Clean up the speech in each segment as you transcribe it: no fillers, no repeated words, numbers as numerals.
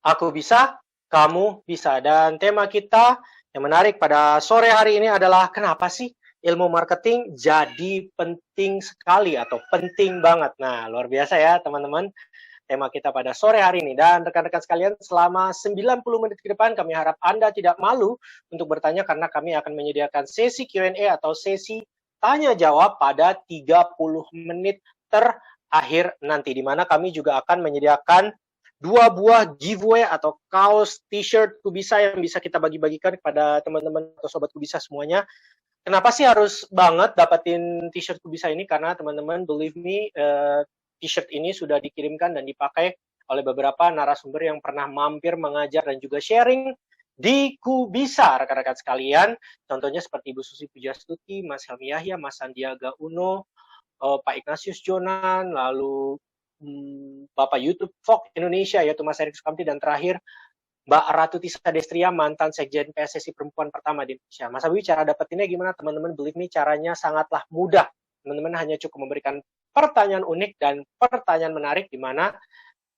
Aku bisa, kamu bisa. Dan tema kita yang menarik pada sore hari ini adalah kenapa sih ilmu marketing jadi penting sekali atau penting banget. Nah, luar biasa ya teman-teman tema kita pada sore hari ini. Dan rekan-rekan sekalian, selama 90 menit ke depan kami harap Anda tidak malu untuk bertanya karena kami akan menyediakan sesi Q&A atau sesi tanya jawab pada 30 menit terakhir nanti, di mana kami juga akan menyediakan 2 buah giveaway atau kaos t-shirt Kubisa yang bisa kita bagi-bagikan kepada teman-teman atau sobat Kubisa semuanya. Kenapa sih harus banget dapetin t-shirt Kubisa ini? Karena teman-teman, believe me, t-shirt ini sudah dikirimkan dan dipakai oleh beberapa narasumber yang pernah mampir mengajar dan juga sharing di Kubisa, rekan-rekan sekalian. Contohnya seperti Ibu Susi Pujastuti, Mas Helmi Yahya, Mas Sandiaga Uno, Pak Ignatius Jonan, lalu Bapak YouTube Fox Indonesia, yaitu Mas Erik Sukamti, dan terakhir Mbak Ratu Tisa Destria, mantan Sekjen PSSI perempuan pertama di Indonesia. Mas Abi, cara dapetinnya gimana teman-teman? Believe me, caranya sangatlah mudah. Teman-teman hanya cukup memberikan pertanyaan unik dan pertanyaan menarik, di mana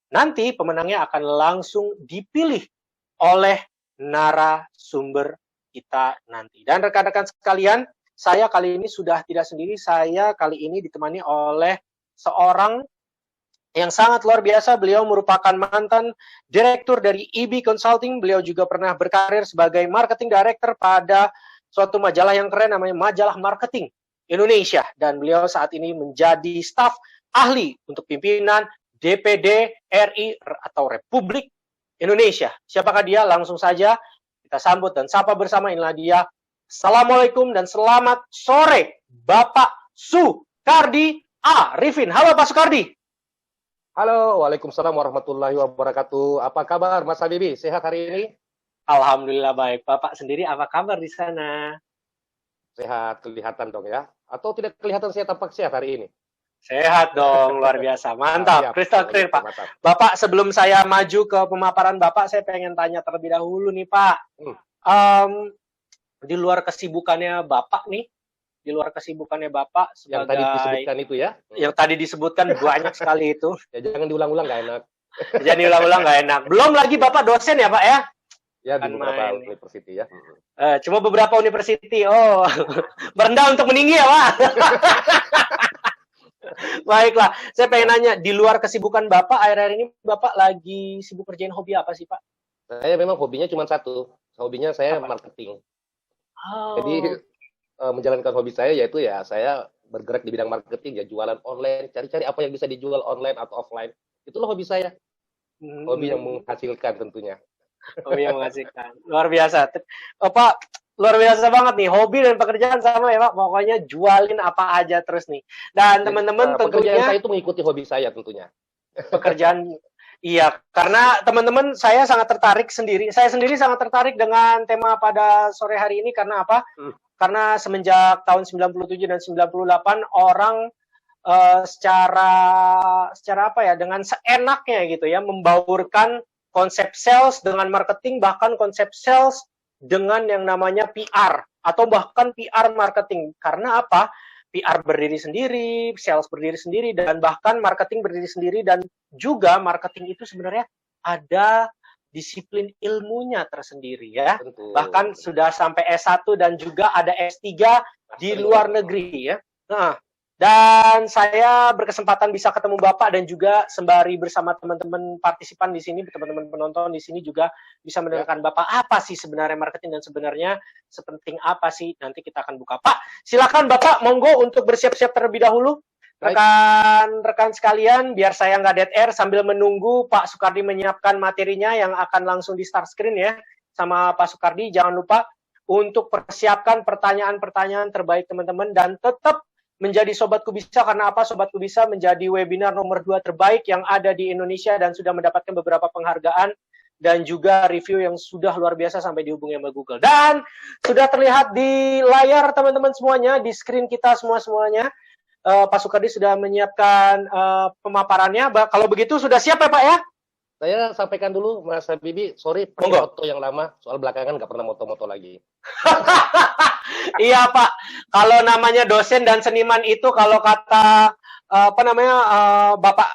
nanti pemenangnya akan langsung dipilih oleh narasumber kita nanti. Dan rekan-rekan sekalian, saya kali ini sudah tidak sendiri. Saya kali ini ditemani oleh seorang yang sangat luar biasa. Beliau merupakan mantan direktur dari EB Consulting. Beliau juga pernah berkarir sebagai marketing director pada suatu majalah yang keren namanya Majalah Marketing Indonesia. Dan beliau saat ini menjadi staf ahli untuk pimpinan DPD RI atau Republik Indonesia. Siapakah dia? Langsung saja kita sambut dan sapa bersama. Inilah dia. Assalamualaikum dan selamat sore Bapak Sukardi Arifin. Halo Pak Sukardi. Halo, waalaikumsalam warahmatullahi wabarakatuh. Apa kabar Mas Habibi? Sehat hari ini? Alhamdulillah baik. Bapak sendiri apa kabar di sana? Sehat, kelihatan dong ya? Atau tidak kelihatan saya tampak sehat hari ini? Sehat dong, luar biasa. Mantap, crystal clear Pak. Mantap. Bapak, sebelum saya maju ke pemaparan Bapak, saya pengen tanya terlebih dahulu nih Pak. Di luar kesibukannya Bapak nih, sebagai yang tadi disebutkan itu ya? Yang tadi disebutkan banyak sekali itu. Ya jangan diulang-ulang, nggak enak. Jangan diulang-ulang, nggak enak. Belum lagi Bapak dosen ya Pak ya? Ya, di beberapa university ya. Cuma beberapa university. Oh, merendah untuk meninggi ya Pak? Baiklah, saya pengen nanya, di luar kesibukan Bapak, akhir-akhir ini Bapak lagi sibuk kerjain hobi apa sih Pak? Saya memang hobinya cuma satu. Hobinya saya marketing. Jadi menjalankan hobi saya yaitu ya saya bergerak di bidang marketing, ya jualan online, cari-cari apa yang bisa dijual online atau offline. Itulah hobi saya. Hobi yang menghasilkan tentunya. Hobi yang menghasilkan. Luar biasa. Pak, luar biasa banget nih. Hobi dan pekerjaan sama ya Pak. Pokoknya jualin apa aja terus nih. Dan teman-teman tentunya. Pekerjaan saya itu mengikuti hobi saya tentunya. Pekerjaan. Iya, karena teman-teman saya sangat tertarik sendiri. Saya sendiri sangat tertarik dengan tema pada sore hari ini karena apa? Karena semenjak tahun 97 dan 98 orang secara apa ya, dengan seenaknya gitu ya, membaurkan konsep sales dengan marketing, bahkan konsep sales dengan yang namanya PR atau bahkan PR marketing. Karena apa? PR berdiri sendiri, sales berdiri sendiri, dan bahkan marketing berdiri sendiri, dan juga marketing itu sebenarnya ada disiplin ilmunya tersendiri ya. Tentu. Bahkan sudah sampai S1 dan juga ada S3 di luar negeri ya. Nah, dan saya berkesempatan bisa ketemu Bapak dan juga sembari bersama teman-teman partisipan di sini, teman-teman penonton di sini juga bisa mendengarkan Bapak apa sih sebenarnya marketing dan sebenarnya sepenting apa sih, nanti kita akan buka. Pak, silakan Bapak, monggo untuk bersiap-siap terlebih dahulu. Rekan-rekan sekalian, biar saya nggak dead air sambil menunggu Pak Sukardi menyiapkan materinya yang akan langsung di start screen ya sama Pak Sukardi. Jangan lupa untuk persiapkan pertanyaan-pertanyaan terbaik teman-teman dan tetap menjadi Sobat Kubisa. Karena apa? Sobat Kubisa menjadi webinar nomor 2 terbaik yang ada di Indonesia dan sudah mendapatkan beberapa penghargaan dan juga review yang sudah luar biasa sampai dihubungi sama Google. Dan sudah terlihat di layar teman-teman semuanya, di screen kita semuanya. Pak Sukardi sudah menyiapkan pemaparannya. Kalau begitu sudah siap ya Pak ya? Saya sampaikan dulu Mas Habibi, sorry foto yang lama, soal belakangan nggak pernah moto-moto lagi. Iya Pak, kalau namanya dosen dan seniman itu kalau kata apa namanya Bapak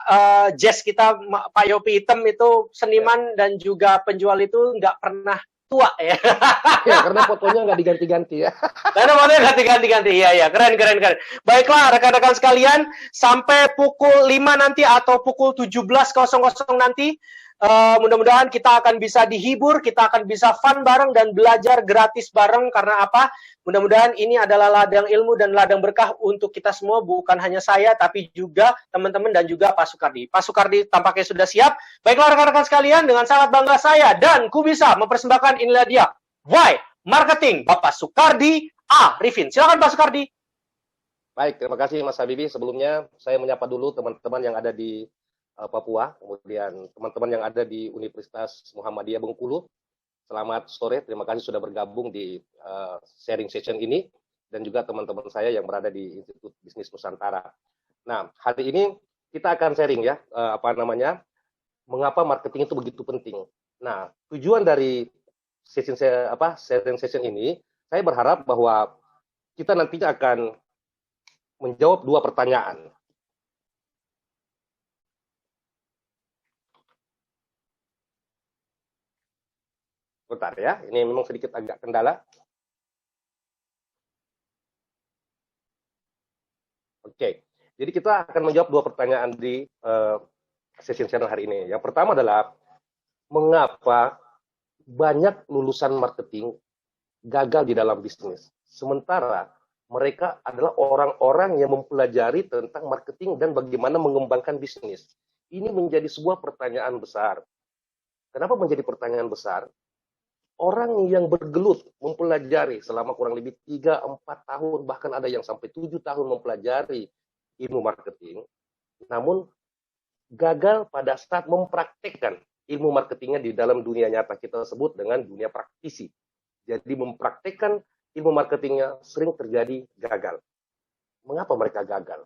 Jazz kita Pak Yopi Hitam itu seniman dan juga penjual itu nggak pernah tua ya. Ya, karena fotonya nggak diganti-ganti ya. Karena fotonya ganti-ganti. Iya, keren. Baiklah rekan-rekan sekalian, sampai pukul 5 nanti atau pukul 17.00 nanti, mudah-mudahan kita akan bisa dihibur, kita akan bisa fun bareng dan belajar gratis bareng. Karena apa? Mudah-mudahan ini adalah ladang ilmu dan ladang berkah untuk kita semua, bukan hanya saya, tapi juga teman-teman dan juga Pak Sukardi. Pak Sukardi tampaknya sudah siap. Baiklah rekan-rekan sekalian, dengan sangat bangga saya dan ku bisa mempersembahkan inilah dia, Why Marketing, Bapak Sukardi Arifin. Silakan Pak Sukardi. Baik, terima kasih Mas Habibi. Sebelumnya saya menyapa dulu teman-teman yang ada di Papua, kemudian teman-teman yang ada di Universitas Muhammadiyah Bengkulu. Selamat sore, terima kasih sudah bergabung di sharing session ini, dan juga teman-teman saya yang berada di Institut Bisnis Nusantara. Nah, hari ini kita akan sharing ya, mengapa marketing itu begitu penting. Nah, tujuan dari sharing session ini, saya berharap bahwa kita nantinya akan menjawab dua pertanyaan. Bentar ya, ini memang sedikit agak kendala. Oke, jadi kita akan menjawab dua pertanyaan di sesi sharing hari ini. Yang pertama adalah, mengapa banyak lulusan marketing gagal di dalam bisnis, sementara mereka adalah orang-orang yang mempelajari tentang marketing dan bagaimana mengembangkan bisnis. Ini menjadi sebuah pertanyaan besar. Kenapa menjadi pertanyaan besar? Orang yang bergelut mempelajari selama kurang lebih 3-4 tahun, bahkan ada yang sampai 7 tahun mempelajari ilmu marketing, namun gagal pada saat mempraktekkan ilmu marketingnya di dalam dunia nyata, kita sebut dengan dunia praktisi. Jadi mempraktekkan ilmu marketingnya sering terjadi gagal. Mengapa mereka gagal?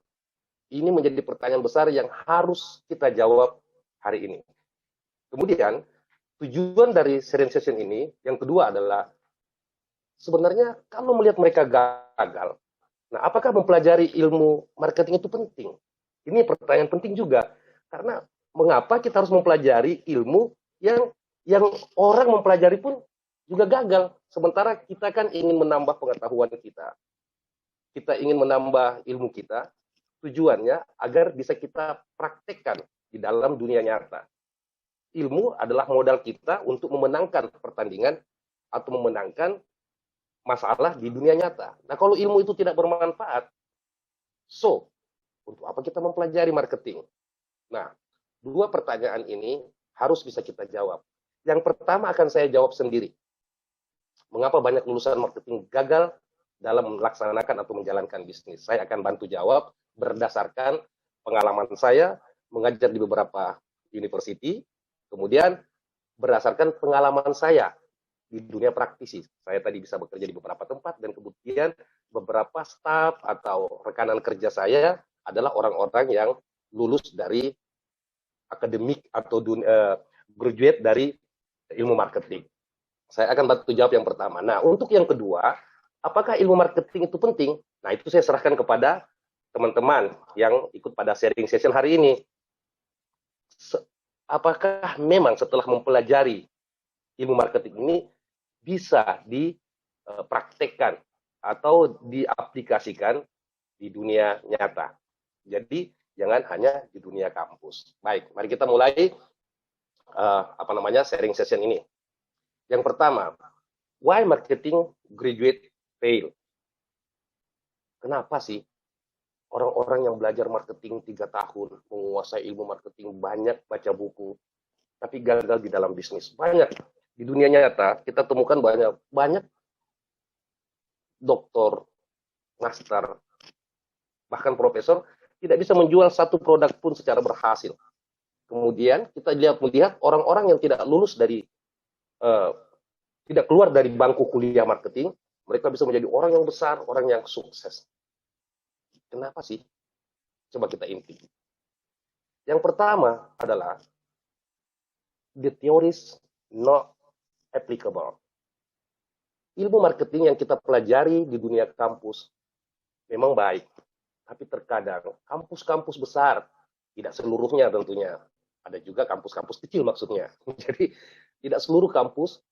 Ini menjadi pertanyaan besar yang harus kita jawab hari ini. Kemudian, tujuan dari sharing session ini, yang kedua adalah, sebenarnya kalau melihat mereka gagal, nah apakah mempelajari ilmu marketing itu penting? Ini pertanyaan penting juga, karena mengapa kita harus mempelajari ilmu yang orang mempelajari pun juga gagal, sementara kita kan ingin menambah pengetahuan kita ingin menambah ilmu kita, tujuannya agar bisa kita praktekkan di dalam dunia nyata. Ilmu adalah modal kita untuk memenangkan pertandingan atau memenangkan masalah di dunia nyata. Nah, kalau ilmu itu tidak bermanfaat, untuk apa kita mempelajari marketing? Nah, dua pertanyaan ini harus bisa kita jawab. Yang pertama akan saya jawab sendiri. Mengapa banyak lulusan marketing gagal dalam melaksanakan atau menjalankan bisnis? Saya akan bantu jawab berdasarkan pengalaman saya mengajar di beberapa university, kemudian berdasarkan pengalaman saya di dunia praktisi. Saya tadi bisa bekerja di beberapa tempat, dan kemudian beberapa staf atau rekanan kerja saya adalah orang-orang yang lulus dari akademik atau graduate dari ilmu marketing. Saya akan bantu jawab yang pertama. Nah, untuk yang kedua, apakah ilmu marketing itu penting? Nah, itu saya serahkan kepada teman-teman yang ikut pada sharing session hari ini. Apakah memang setelah mempelajari ilmu marketing ini bisa dipraktekkan atau diaplikasikan di dunia nyata? Jadi jangan hanya di dunia kampus. Baik, mari kita mulai sharing session ini. Yang pertama, why marketing graduate fail? Kenapa sih orang-orang yang belajar marketing 3 tahun, menguasai ilmu marketing, banyak baca buku, tapi gagal di dalam bisnis? Banyak. Di dunia nyata, kita temukan banyak doktor, master, bahkan profesor, tidak bisa menjual satu produk pun secara berhasil. Kemudian kita melihat orang-orang yang tidak lulus dari, tidak keluar dari bangku kuliah marketing, mereka bisa menjadi orang yang besar, orang yang sukses. Kenapa sih? Coba kita intip. Yang pertama adalah the theories not applicable. Ilmu marketing yang kita pelajari di dunia kampus memang baik, Tapi terkadang kampus-kampus besar, tidak seluruhnya tentunya, ada juga kampus-kampus kecil maksudnya. Jadi tidak seluruh kampus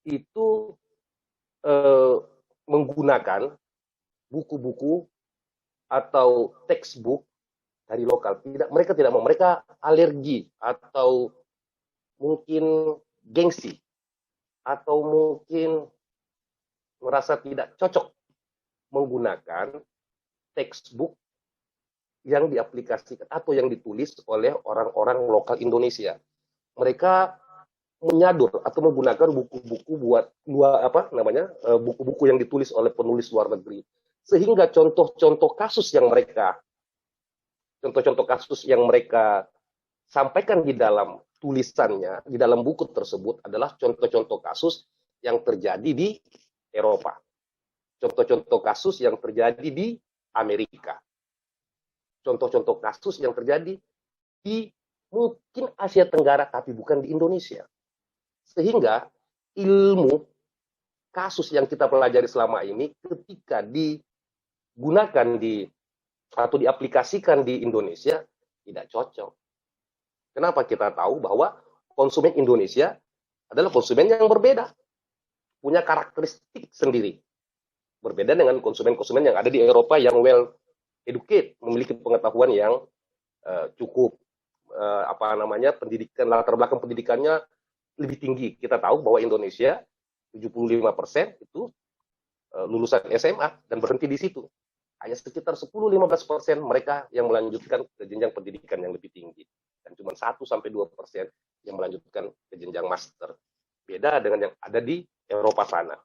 itu eh, menggunakan buku-buku atau textbook dari lokal. Mereka tidak mau, mereka alergi atau mungkin gengsi atau mungkin merasa tidak cocok menggunakan textbook yang diaplikasikan atau yang ditulis oleh orang-orang lokal Indonesia. Mereka menyadur atau menggunakan buku-buku buku-buku yang ditulis oleh penulis luar negeri, sehingga contoh-contoh kasus yang mereka sampaikan di dalam tulisannya, di dalam buku tersebut adalah contoh-contoh kasus yang terjadi di Eropa, contoh-contoh kasus yang terjadi di Amerika, contoh-contoh kasus yang terjadi di mungkin Asia Tenggara, tapi bukan di Indonesia. Sehingga ilmu kasus yang kita pelajari selama ini ketika digunakan atau diaplikasikan di Indonesia tidak cocok. Kenapa? Kita tahu bahwa konsumen Indonesia adalah konsumen yang berbeda, punya karakteristik sendiri, berbeda dengan konsumen-konsumen yang ada di Eropa yang well educated, memiliki pengetahuan yang cukup latar belakang pendidikannya lebih tinggi. Kita tahu bahwa Indonesia 75% itu lulusan SMA dan berhenti di situ. Hanya sekitar 10-15% mereka yang melanjutkan ke jenjang pendidikan yang lebih tinggi. Dan cuma 1-2% yang melanjutkan ke jenjang master. Beda dengan yang ada di Eropa sana.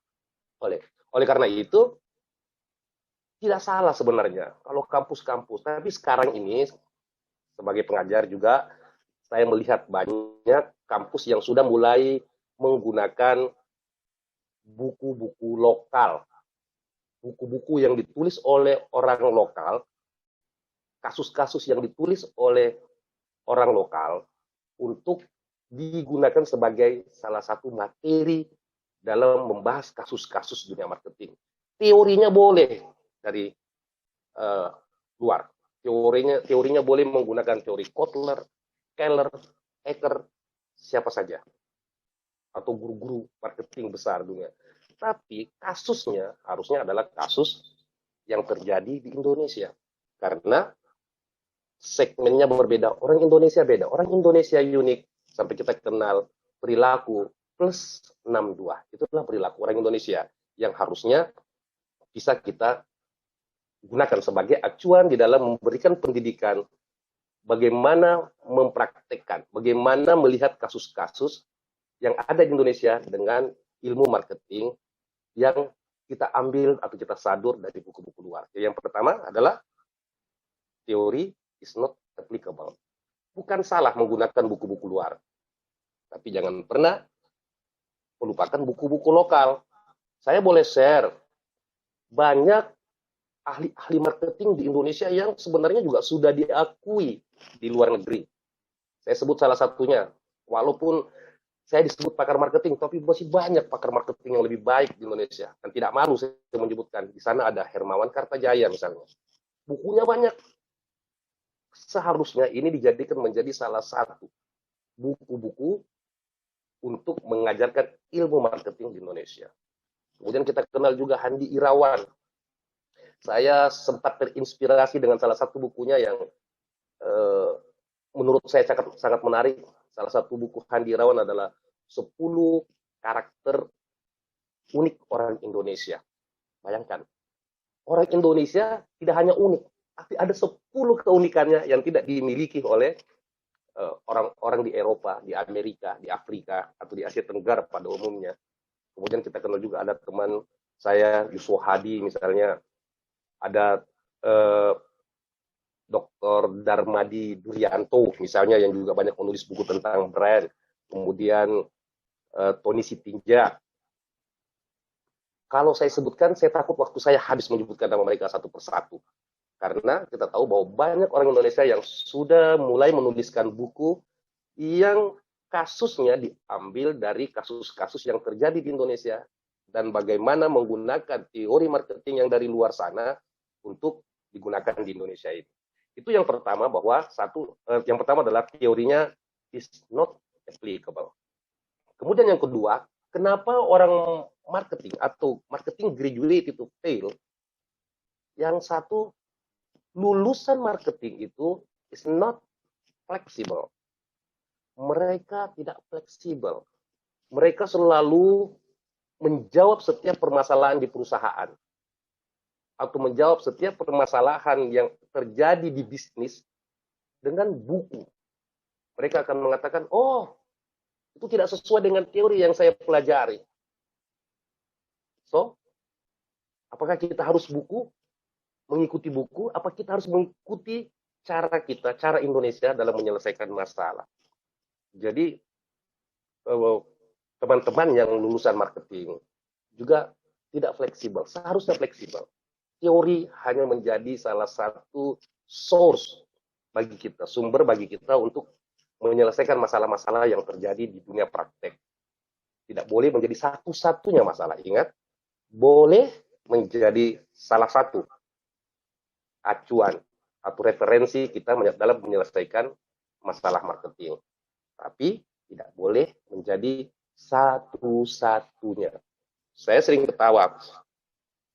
Oleh karena itu, tidak salah sebenarnya kalau kampus-kampus. Tapi sekarang ini, sebagai pengajar juga, saya melihat banyak kampus yang sudah mulai menggunakan buku-buku lokal, buku-buku yang ditulis oleh orang lokal, kasus-kasus yang ditulis oleh orang lokal untuk digunakan sebagai salah satu materi dalam membahas kasus-kasus dunia marketing. Teorinya boleh dari luar, teorinya boleh menggunakan teori Kotler, Keller, Eker, siapa saja, atau guru-guru marketing besar dunia. Tapi kasusnya harusnya adalah kasus yang terjadi di Indonesia. Karena segmennya berbeda, orang Indonesia beda. Orang Indonesia unik, sampai kita kenal perilaku plus 62. Itulah perilaku orang Indonesia yang harusnya bisa kita gunakan sebagai acuan di dalam memberikan pendidikan, bagaimana mempraktekkan, bagaimana melihat kasus-kasus yang ada di Indonesia dengan ilmu marketing yang kita ambil atau kita sadur dari buku-buku luar. Yang pertama adalah teori is not applicable. Bukan salah menggunakan buku-buku luar, tapi jangan pernah melupakan buku-buku lokal. Saya boleh share banyak ahli-ahli marketing di Indonesia yang sebenarnya juga sudah diakui di luar negeri. Saya sebut salah satunya, walaupun saya disebut pakar marketing, tapi masih banyak pakar marketing yang lebih baik di Indonesia. Dan tidak malu saya menyebutkan, di sana ada Hermawan Kartajaya misalnya. Bukunya banyak. Seharusnya ini dijadikan menjadi salah satu buku-buku untuk mengajarkan ilmu marketing di Indonesia. Kemudian kita kenal juga Handi Irawan. Saya sempat terinspirasi dengan salah satu bukunya yang menurut saya sangat menarik. Salah satu buku Handi Irawan adalah 10 karakter unik orang Indonesia. Bayangkan, orang Indonesia tidak hanya unik, tapi ada 10 keunikannya yang tidak dimiliki oleh orang-orang di Eropa, di Amerika, di Afrika, atau di Asia Tenggara pada umumnya. Kemudian kita kenal juga ada teman saya, Yusuf Hadi misalnya, ada Dr. Darmadi Durianto misalnya yang juga banyak menulis buku tentang brand. Kemudian Tony Sitinja. Kalau saya sebutkan, saya takut waktu saya habis menyebutkan nama mereka satu persatu. Karena kita tahu bahwa banyak orang Indonesia yang sudah mulai menuliskan buku yang kasusnya diambil dari kasus-kasus yang terjadi di Indonesia dan bagaimana menggunakan teori marketing yang dari luar sana untuk digunakan di Indonesia ini. Itu yang pertama, bahwa yang pertama adalah teorinya is not applicable. Kemudian yang kedua, kenapa orang marketing atau marketing graduate itu fail? Yang satu, lulusan marketing itu is not flexible. Mereka tidak fleksibel. Mereka selalu menjawab setiap permasalahan di perusahaan atau menjawab setiap permasalahan yang terjadi di bisnis dengan buku. Mereka akan mengatakan, oh, itu tidak sesuai dengan teori yang saya pelajari. So, apakah kita harus mengikuti buku, apa kita harus mengikuti cara kita, cara Indonesia dalam menyelesaikan masalah? Jadi, teman-teman yang lulusan marketing juga tidak fleksibel, seharusnya fleksibel. Teori hanya menjadi salah satu source bagi kita, sumber bagi kita untuk menyelesaikan masalah-masalah yang terjadi di dunia praktek. Tidak boleh menjadi satu-satunya masalah. Ingat, boleh menjadi salah satu acuan atau referensi kita dalam menyelesaikan masalah marketing. Tapi tidak boleh menjadi satu-satunya. Saya sering ketawa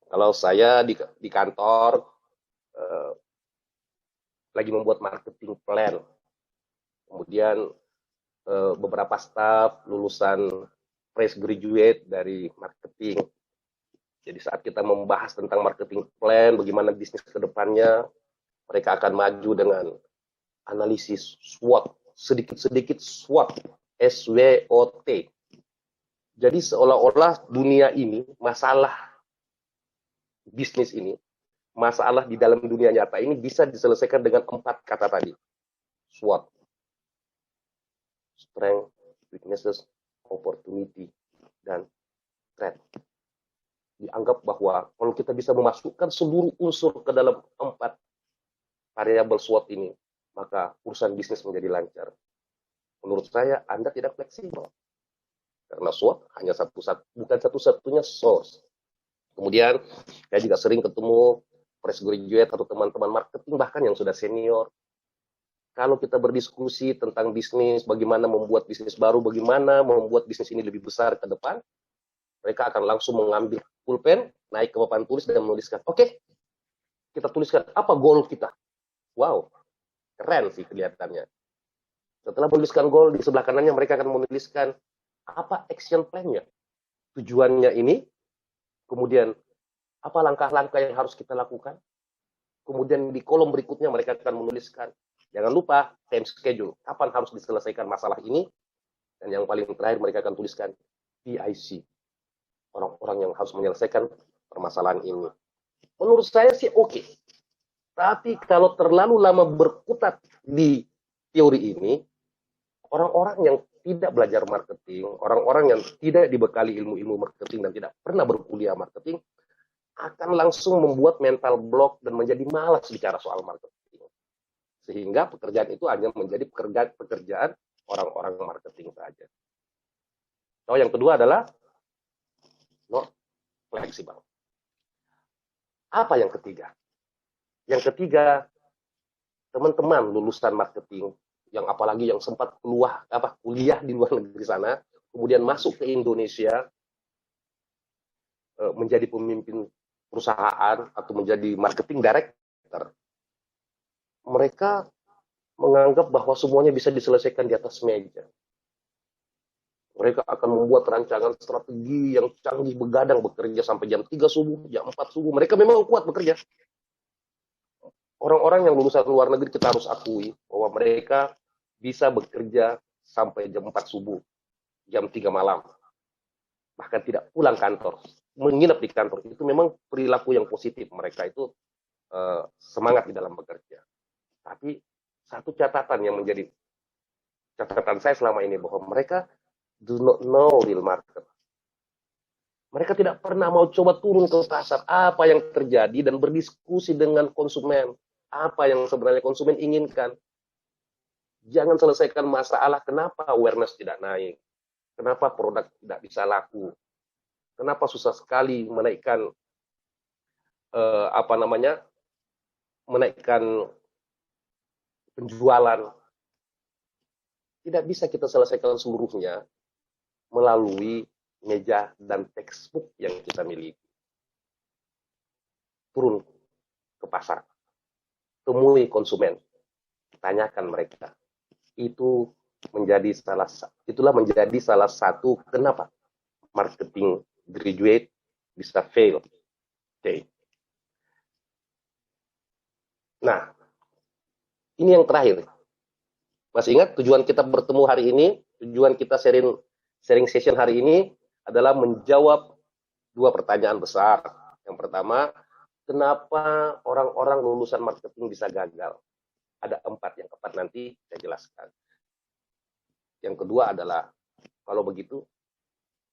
kalau saya di kantor lagi membuat marketing plan, kemudian beberapa staf lulusan fresh graduate dari marketing. Jadi saat kita membahas tentang marketing plan, bagaimana bisnis ke depannya, mereka akan maju dengan analisis SWOT, sedikit-sedikit SWOT, SWOT. Jadi seolah-olah dunia ini, masalah bisnis ini, masalah di dalam dunia nyata ini bisa diselesaikan dengan 4 kata tadi. SWOT. Strength, weaknesses, opportunity, dan threat. Dianggap bahwa kalau kita bisa memasukkan seluruh unsur ke dalam 4 variabel SWOT ini, maka urusan bisnis menjadi lancar. Menurut saya, Anda tidak fleksibel. Karena SWOT hanya bukan satu-satunya source. Kemudian, saya juga sering ketemu fresh graduate atau teman-teman marketing, bahkan yang sudah senior. Kalau kita berdiskusi tentang bisnis, bagaimana membuat bisnis baru, bagaimana membuat bisnis ini lebih besar ke depan, mereka akan langsung mengambil pulpen, naik ke papan tulis dan menuliskan, oke, kita tuliskan apa goal kita. Wow, keren sih kelihatannya. Setelah menuliskan goal, di sebelah kanannya mereka akan menuliskan apa action plan-nya. Tujuannya ini, kemudian apa langkah-langkah yang harus kita lakukan. Kemudian di kolom berikutnya mereka akan menuliskan, jangan lupa time schedule, kapan harus diselesaikan masalah ini. Dan yang paling terakhir mereka akan tuliskan PIC, orang-orang yang harus menyelesaikan permasalahan ini. Menurut saya sih oke. Tapi kalau terlalu lama berkutat di teori ini, orang-orang yang tidak belajar marketing, orang-orang yang tidak dibekali ilmu-ilmu marketing dan tidak pernah berkuliah marketing, akan langsung membuat mental block dan menjadi malas bicara soal marketing. Sehingga pekerjaan itu hanya menjadi pekerjaan orang-orang marketing saja. So, yang kedua adalah not flexible. Apa yang ketiga? Yang ketiga, teman-teman lulusan marketing, yang apalagi yang sempat kuliah di luar negeri sana, kemudian masuk ke Indonesia, menjadi pemimpin perusahaan atau menjadi marketing director, mereka menganggap bahwa semuanya bisa diselesaikan di atas meja. Mereka akan membuat rancangan strategi yang canggih, begadang, bekerja sampai jam 3 subuh, jam 4 subuh. Mereka memang kuat bekerja. Orang-orang yang lulusan luar negeri, kita harus akui bahwa mereka bisa bekerja sampai jam 4 subuh, jam 3 malam. Bahkan tidak pulang kantor, menginap di kantor. Itu memang perilaku yang positif. Mereka itu semangat di dalam bekerja. Tapi satu catatan yang menjadi catatan saya selama ini, bahwa mereka do not know real market. Mereka tidak pernah mau coba turun ke pasar, apa yang terjadi, dan berdiskusi dengan konsumen. Apa yang sebenarnya konsumen inginkan. Jangan selesaikan masalah kenapa awareness tidak naik. Kenapa produk tidak bisa laku. Kenapa susah sekali menaikkan menaikkan penjualan, tidak bisa kita selesaikan seluruhnya melalui meja dan textbook yang kita miliki. Turun ke pasar, temui konsumen, tanyakan mereka. Itulah menjadi salah satu kenapa marketing graduate bisa fail. Okay. Nah, ini yang terakhir. Masih ingat tujuan kita bertemu hari ini, tujuan kita sharing session hari ini adalah menjawab dua pertanyaan besar. Yang pertama, kenapa orang-orang lulusan marketing bisa gagal? Ada 4, yang keempat nanti saya jelaskan. Yang kedua adalah, kalau begitu,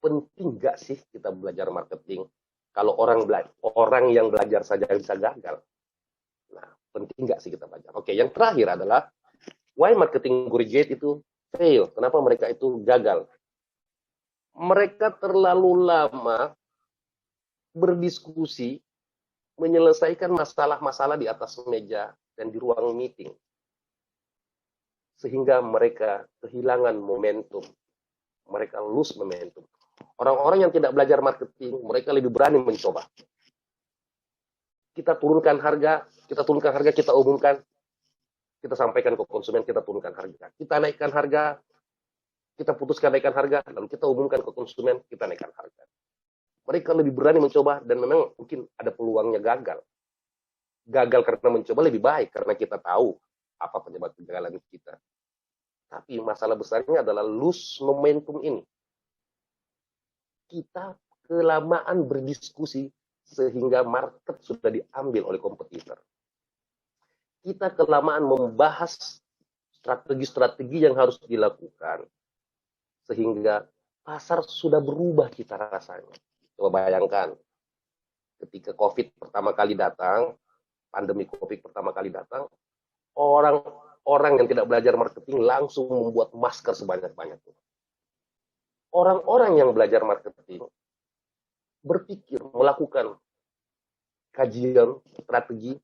penting nggak sih kita belajar marketing? Kalau orang yang belajar saja bisa gagal. Nah, penting nggak sih kita belajar? Oke, yang terakhir adalah, why marketing graduate itu fail? Kenapa mereka itu gagal? Mereka terlalu lama berdiskusi, menyelesaikan masalah-masalah di atas meja dan di ruang meeting. Sehingga mereka kehilangan momentum. Mereka lose momentum. Orang-orang yang tidak belajar marketing, mereka lebih berani mencoba. Kita turunkan harga, kita umumkan, kita sampaikan ke konsumen, kita turunkan harga. Kita naikkan harga, kita putuskan naikkan harga, lalu kita umumkan ke konsumen, kita naikkan harga. Mereka lebih berani mencoba, dan memang mungkin ada peluangnya gagal. Gagal karena mencoba lebih baik, karena kita tahu apa penyebab kegagalan kita. Tapi masalah besarnya adalah lose momentum ini. Kita kelamaan berdiskusi sehingga market sudah diambil oleh kompetitor. Kita kelamaan membahas strategi-strategi yang harus dilakukan sehingga pasar sudah berubah cita rasanya. Coba bayangkan, ketika COVID pertama kali datang, pandemi COVID pertama kali datang, orang yang tidak belajar marketing langsung membuat masker sebanyak-banyaknya. Orang-orang yang belajar marketing berpikir, melakukan kajian, strategi,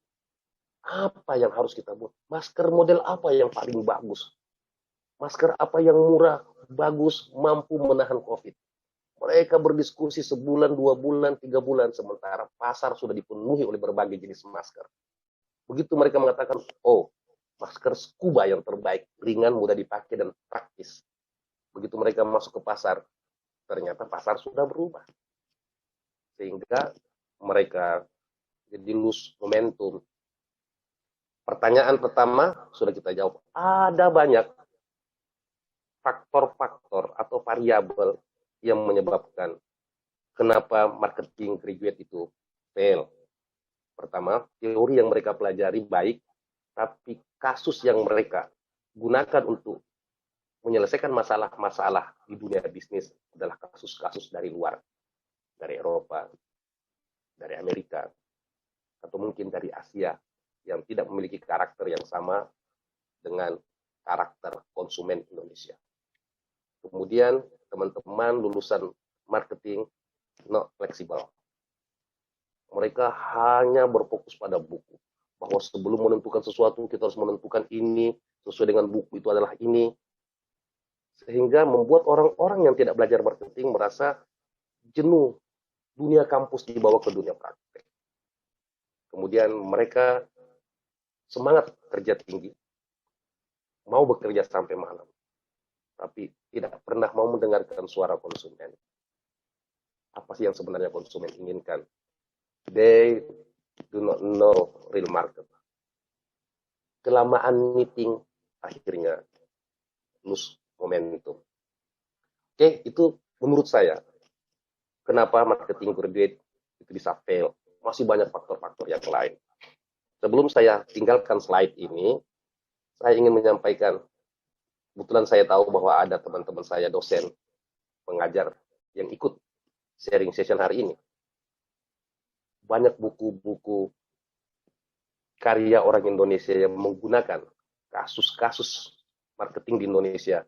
apa yang harus kita buat? Masker model apa yang paling bagus? Masker apa yang murah, bagus, mampu menahan COVID? Mereka berdiskusi sebulan, 2 bulan, 3 bulan, sementara pasar sudah dipenuhi oleh berbagai jenis masker. Begitu mereka mengatakan, oh, masker scuba yang terbaik, ringan, mudah dipakai, dan praktis. Begitu mereka masuk ke pasar, ternyata pasar sudah berubah. Sehingga mereka jadi lose momentum. Pertanyaan pertama sudah kita jawab. Ada banyak faktor-faktor atau variabel yang menyebabkan kenapa marketing graduate itu fail. Pertama, teori yang mereka pelajari baik, tapi kasus yang mereka gunakan untuk menyelesaikan masalah-masalah di dunia bisnis adalah kasus-kasus dari luar, dari Eropa, dari Amerika, atau mungkin dari Asia, yang tidak memiliki karakter yang sama dengan karakter konsumen Indonesia. Kemudian teman-teman lulusan marketing not fleksibel. Mereka hanya berfokus pada buku. Bahwa sebelum menentukan sesuatu, kita harus menentukan ini, sesuai dengan buku itu adalah ini. Sehingga membuat orang-orang yang tidak belajar marketing merasa jenuh. Dunia kampus dibawa ke dunia praktek. Kemudian mereka semangat kerja tinggi, mau bekerja sampai malam, tapi tidak pernah mau mendengarkan suara konsumen. Apa sih yang sebenarnya konsumen inginkan? They do not know real market. Kelamaan meeting, akhirnya lose momentum. Oke, itu menurut saya kenapa marketing graduate itu bisa fail. Masih banyak faktor-faktor yang lain. Sebelum saya tinggalkan slide ini, saya ingin menyampaikan, kebetulan saya tahu bahwa ada teman-teman saya dosen, pengajar yang ikut sharing session hari ini. Banyak buku-buku karya orang Indonesia yang menggunakan kasus-kasus marketing di Indonesia.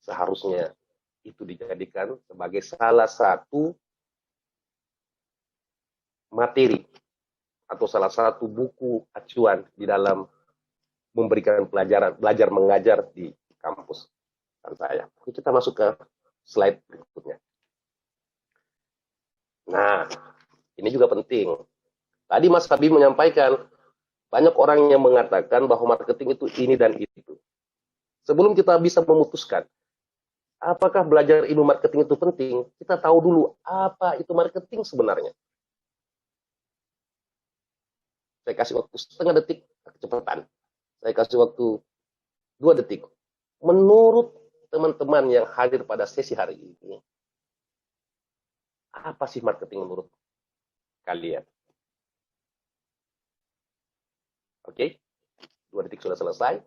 Seharusnya itu dijadikan sebagai salah satu materi atau salah satu buku acuan di dalam memberikan pelajaran, belajar mengajar di kampus saya. Kita masuk ke slide berikutnya. Nah, ini juga penting. Tadi Mas Habib menyampaikan, banyak orang yang mengatakan bahwa marketing itu ini dan itu. Sebelum kita bisa memutuskan, apakah belajar ilmu marketing itu penting, kita tahu dulu apa itu marketing sebenarnya. Saya kasih waktu setengah detik, kecepatan. Saya kasih waktu 2 detik. Menurut teman-teman yang hadir pada sesi hari ini, apa sih marketing menurut kalian? Oke, 2 detik sudah selesai.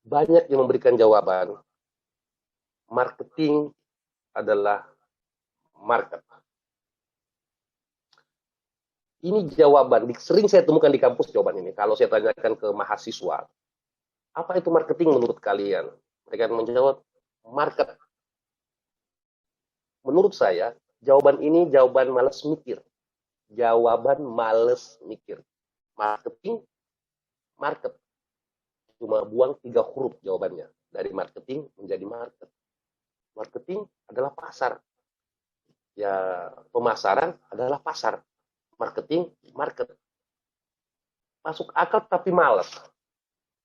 Banyak yang memberikan jawaban. Marketing adalah market. Ini jawaban, sering saya temukan di kampus jawaban ini. Kalau saya tanyakan ke mahasiswa, apa itu marketing menurut kalian? Mereka menjawab, market. Menurut saya, jawaban ini jawaban males mikir. Jawaban males mikir. Marketing, market. Cuma buang 3 huruf jawabannya. Dari marketing menjadi market. Marketing adalah pasar. Ya, pemasaran adalah pasar. Marketing, market. Masuk akal tapi malas.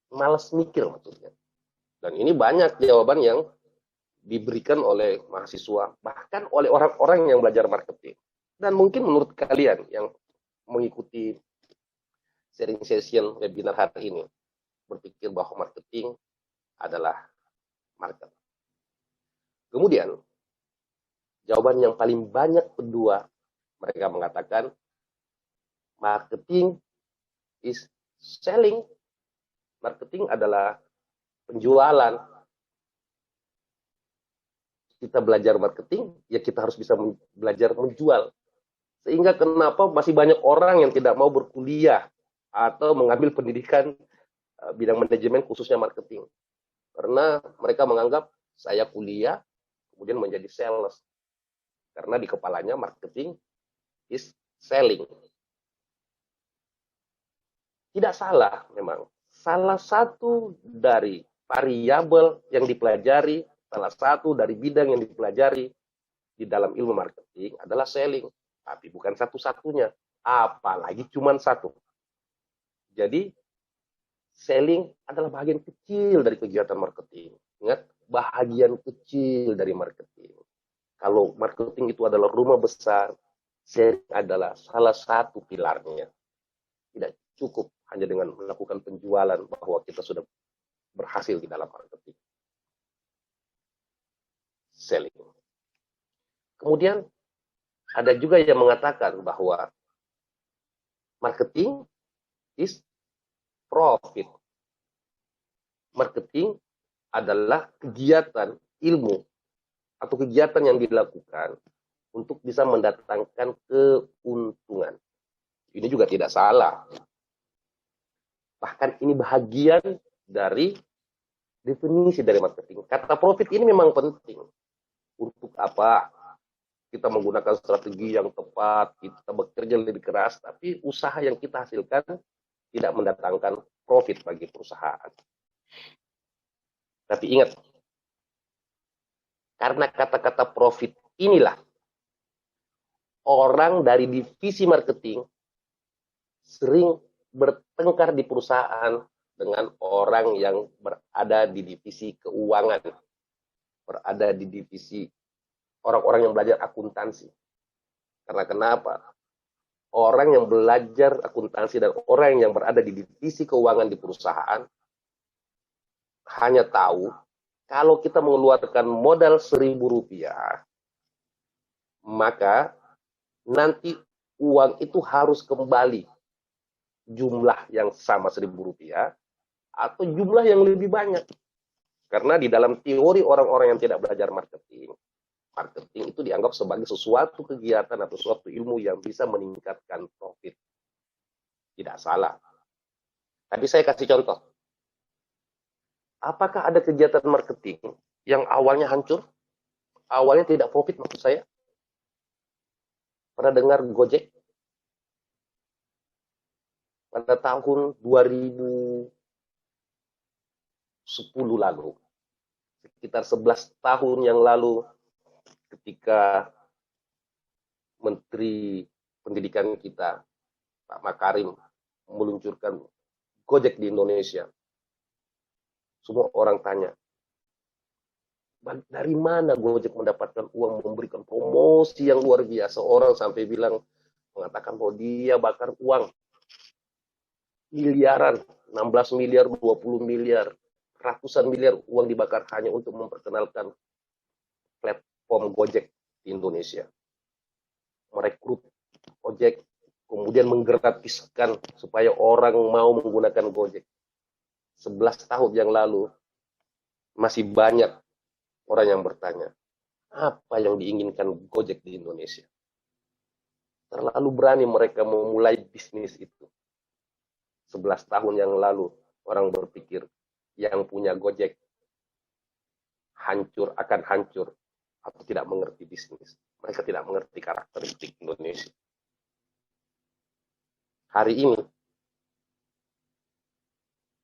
Malas mikir maksudnya. Dan ini banyak jawaban yang diberikan oleh mahasiswa, bahkan oleh orang-orang yang belajar marketing. Dan mungkin menurut kalian yang mengikuti sharing session webinar hari ini, berpikir bahwa marketing adalah market. Kemudian, jawaban yang paling banyak kedua, mereka mengatakan, marketing is selling. Marketing adalah penjualan. Kita belajar marketing, ya kita harus bisa belajar menjual. Sehingga kenapa masih banyak orang yang tidak mau berkuliah atau mengambil pendidikan bidang manajemen khususnya marketing. Karena mereka menganggap saya kuliah, kemudian menjadi sales. Karena di kepalanya marketing is selling. Tidak salah memang. Salah satu dari variabel yang dipelajari, salah satu dari bidang yang dipelajari di dalam ilmu marketing adalah selling. Tapi bukan satu-satunya. Apalagi cuma satu. Jadi, selling adalah bagian kecil dari kegiatan marketing. Ingat, bagian kecil dari marketing. Kalau marketing itu adalah rumah besar, selling adalah salah satu pilarnya. Tidak cukup hanya dengan melakukan penjualan bahwa kita sudah berhasil di dalam marketing. Selling. Kemudian ada juga yang mengatakan bahwa marketing is profit. Marketing adalah kegiatan ilmu atau kegiatan yang dilakukan untuk bisa mendatangkan keuntungan. Ini juga tidak salah. Bahkan ini bahagian dari definisi dari marketing. Kata profit ini memang penting. Untuk apa? Kita menggunakan strategi yang tepat, kita bekerja lebih keras, tapi usaha yang kita hasilkan tidak mendatangkan profit bagi perusahaan. Tapi ingat, karena kata-kata profit inilah, orang dari divisi marketing sering bertengkar di perusahaan dengan orang yang berada di divisi keuangan, berada di divisi orang-orang yang belajar akuntansi. Karena kenapa? Orang yang belajar akuntansi dan orang yang berada di divisi keuangan di perusahaan hanya tahu kalau kita mengeluarkan modal Rp1.000, maka nanti uang itu harus kembali jumlah yang sama Rp1.000 atau jumlah yang lebih banyak. Karena di dalam teori orang-orang yang tidak belajar marketing, marketing itu dianggap sebagai sesuatu kegiatan atau suatu ilmu yang bisa meningkatkan profit. Tidak salah. Tapi saya kasih contoh. Apakah ada kegiatan marketing yang awalnya hancur? Awalnya tidak profit maksud saya? Pernah dengar Gojek? pada tahun 2010 lalu, sekitar 11 tahun yang lalu, ketika Menteri Pendidikan kita, Pak Makarim, meluncurkan Gojek di Indonesia. Semua orang tanya, dari mana Gojek mendapatkan uang memberikan promosi yang luar biasa? Orang sampai mengatakan bahwa dia bakar uang miliaran, 16 miliar, 20 miliar, ratusan miliar uang dibakar hanya untuk memperkenalkan platform Gojek di Indonesia. Merekrut Gojek, kemudian menggratiskan supaya orang mau menggunakan Gojek. 11 tahun yang lalu, masih banyak orang yang bertanya, apa yang diinginkan Gojek di Indonesia? Terlalu berani mereka memulai bisnis itu. 11 tahun yang lalu, orang berpikir, yang punya Gojek akan hancur, atau tidak mengerti bisnis. Mereka tidak mengerti karakteristik Indonesia. Hari ini,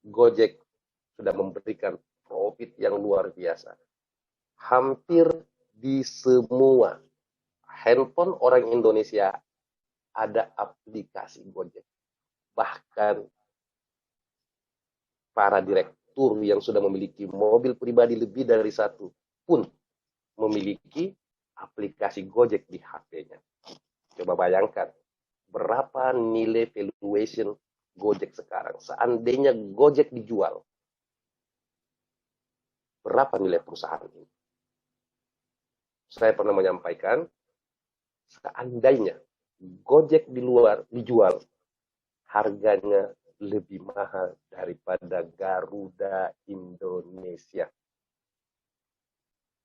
Gojek sudah memberikan profit yang luar biasa. Hampir di semua handphone orang Indonesia ada aplikasi Gojek. Bahkan para direktur yang sudah memiliki mobil pribadi lebih dari satu pun memiliki aplikasi Gojek di HP-nya. Coba bayangkan, berapa nilai valuation Gojek sekarang? Seandainya Gojek dijual, berapa nilai perusahaan ini? Saya pernah menyampaikan, seandainya Gojek dijual, harganya lebih mahal daripada Garuda Indonesia.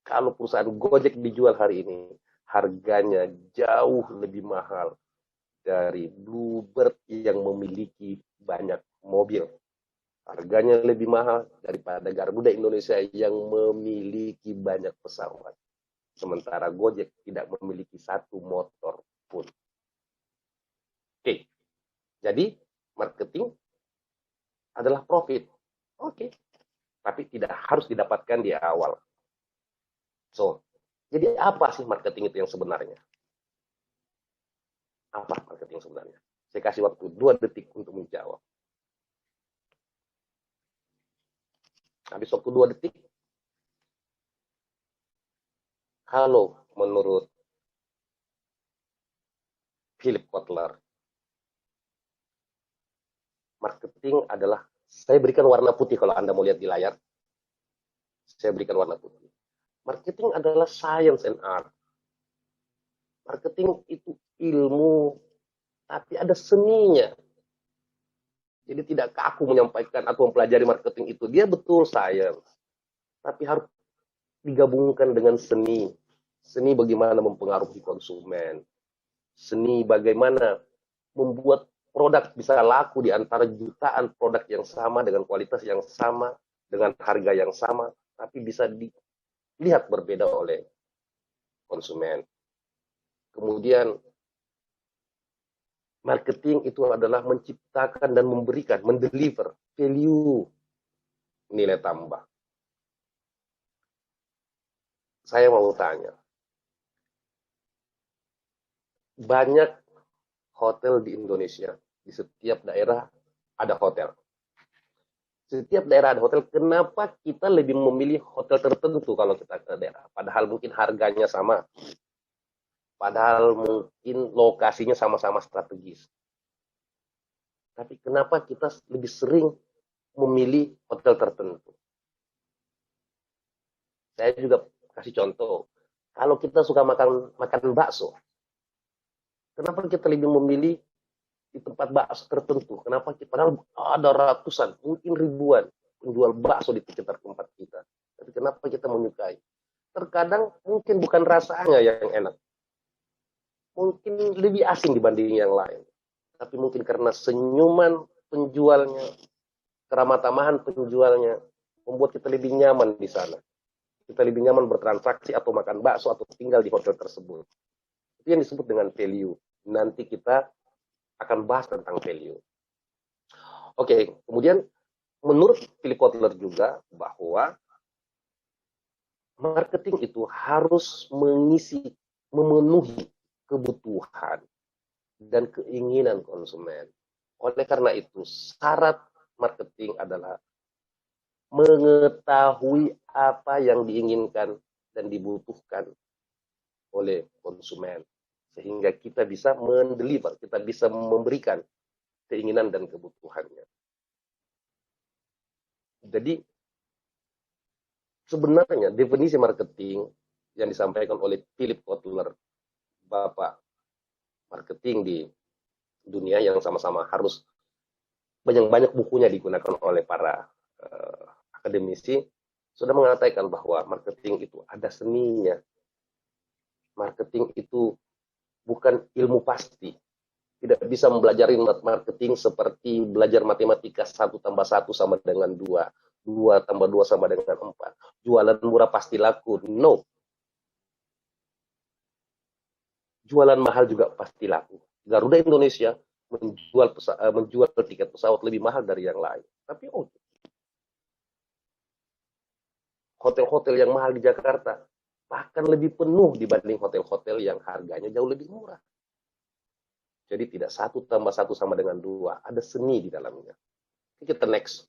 Kalau perusahaan Gojek dijual hari ini, harganya jauh lebih mahal dari Bluebird yang memiliki banyak mobil. Harganya lebih mahal daripada Garuda Indonesia yang memiliki banyak pesawat. Sementara Gojek tidak memiliki satu motor pun. Oke, jadi marketing adalah profit. Oke, tapi tidak harus didapatkan di awal. So, jadi apa sih marketing itu yang sebenarnya? Apa marketing sebenarnya? Saya kasih waktu 2 detik untuk menjawab. Habis waktu 2 detik, kalau menurut Philip Kotler, marketing adalah, saya berikan warna putih kalau Anda mau lihat di layar. Saya berikan warna putih. Marketing adalah science and art. Marketing itu ilmu, tapi ada seninya. Jadi tidak kaku menyampaikan atau mempelajari marketing itu. Dia betul science, tapi harus digabungkan dengan seni. Seni bagaimana mempengaruhi konsumen. Seni bagaimana membuat produk bisa laku di antara jutaan produk yang sama, dengan kualitas yang sama, dengan harga yang sama, tapi bisa dilihat berbeda oleh konsumen. Kemudian marketing itu adalah menciptakan dan memberikan, mendeliver value, nilai tambah. Saya mau tanya, banyak hotel di Indonesia, di setiap daerah ada hotel. Setiap daerah ada hotel, kenapa kita lebih memilih hotel tertentu kalau kita ke daerah? Padahal mungkin harganya sama. Padahal mungkin lokasinya sama-sama strategis. Tapi kenapa kita lebih sering memilih hotel tertentu? Saya juga kasih contoh. Kalau kita suka makan bakso, kenapa kita lebih memilih di tempat bakso tertentu? Kenapa kita, padahal ada ratusan, mungkin ribuan penjual bakso di sekitar tempat kita. Tapi kenapa kita menyukai? Terkadang mungkin bukan rasanya yang enak. Mungkin lebih asing dibanding yang lain. Tapi mungkin karena senyuman penjualnya, keramah tamahan penjualnya, membuat kita lebih nyaman di sana. Kita lebih nyaman bertransaksi atau makan bakso atau tinggal di hotel tersebut. Itu yang disebut dengan value. Nanti kita akan bahas tentang value. Oke, kemudian menurut Philip Kotler juga bahwa marketing itu harus memenuhi kebutuhan dan keinginan konsumen. Oleh karena itu, syarat marketing adalah mengetahui apa yang diinginkan dan dibutuhkan oleh konsumen. Sehingga kita bisa mendeliver, kita bisa memberikan keinginan dan kebutuhannya. Jadi, sebenarnya definisi marketing yang disampaikan oleh Philip Kotler, Bapak marketing di dunia yang sama-sama harus banyak-banyak bukunya digunakan oleh para akademisi, sudah mengatakan bahwa marketing itu ada seninya. Marketing itu bukan ilmu pasti. Tidak bisa mempelajari marketing seperti belajar matematika 1+1 sama dengan 2. 2+2 sama dengan 4. Jualan murah pasti laku. No. Jualan mahal juga pasti laku. Garuda Indonesia menjual tiket pesawat lebih mahal dari yang lain. Tapi hotel-hotel yang mahal di Jakarta bahkan lebih penuh dibanding hotel-hotel yang harganya jauh lebih murah. Jadi tidak 1+1 sama dengan 2. Ada seni di dalamnya. Kita next.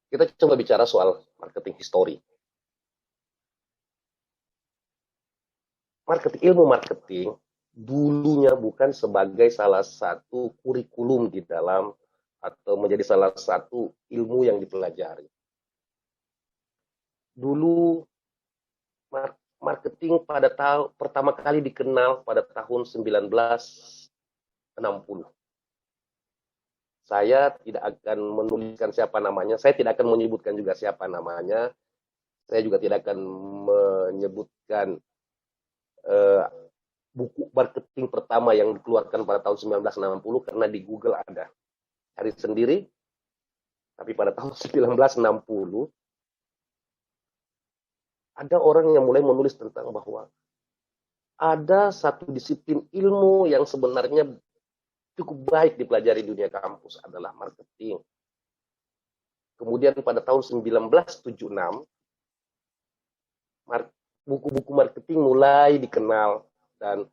Kita coba bicara soal marketing history. Ilmu marketing dulunya bukan sebagai salah satu kurikulum di dalam atau menjadi salah satu ilmu yang dipelajari. Dulu marketing pertama kali dikenal pada tahun 1960. Saya tidak akan menuliskan siapa namanya, saya tidak akan menyebutkan juga siapa namanya, saya juga tidak akan menyebutkan buku marketing pertama yang dikeluarkan pada tahun 1960 karena di Google ada. Cari sendiri. Tapi pada tahun 1960 ada orang yang mulai menulis tentang bahwa ada satu disiplin ilmu yang sebenarnya cukup baik dipelajari dunia kampus adalah marketing. Kemudian pada tahun 1976 buku-buku marketing mulai dikenal dan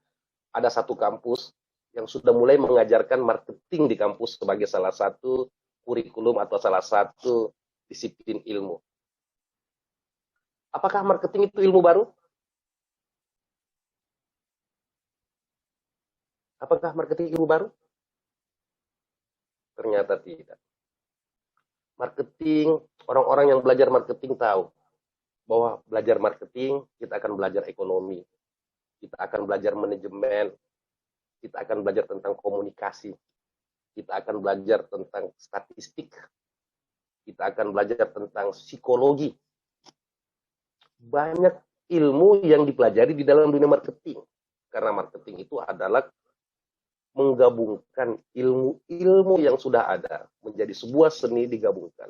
ada satu kampus yang sudah mulai mengajarkan marketing di kampus sebagai salah satu kurikulum atau salah satu disiplin ilmu. Apakah marketing itu ilmu baru? Apakah marketing ilmu baru? Ternyata tidak. Marketing, orang-orang yang belajar marketing tahu bahwa belajar marketing, kita akan belajar ekonomi, kita akan belajar manajemen, kita akan belajar tentang komunikasi, kita akan belajar tentang statistik, kita akan belajar tentang psikologi. Banyak ilmu yang dipelajari di dalam dunia marketing. Karena marketing itu adalah menggabungkan ilmu-ilmu yang sudah ada menjadi sebuah seni digabungkan.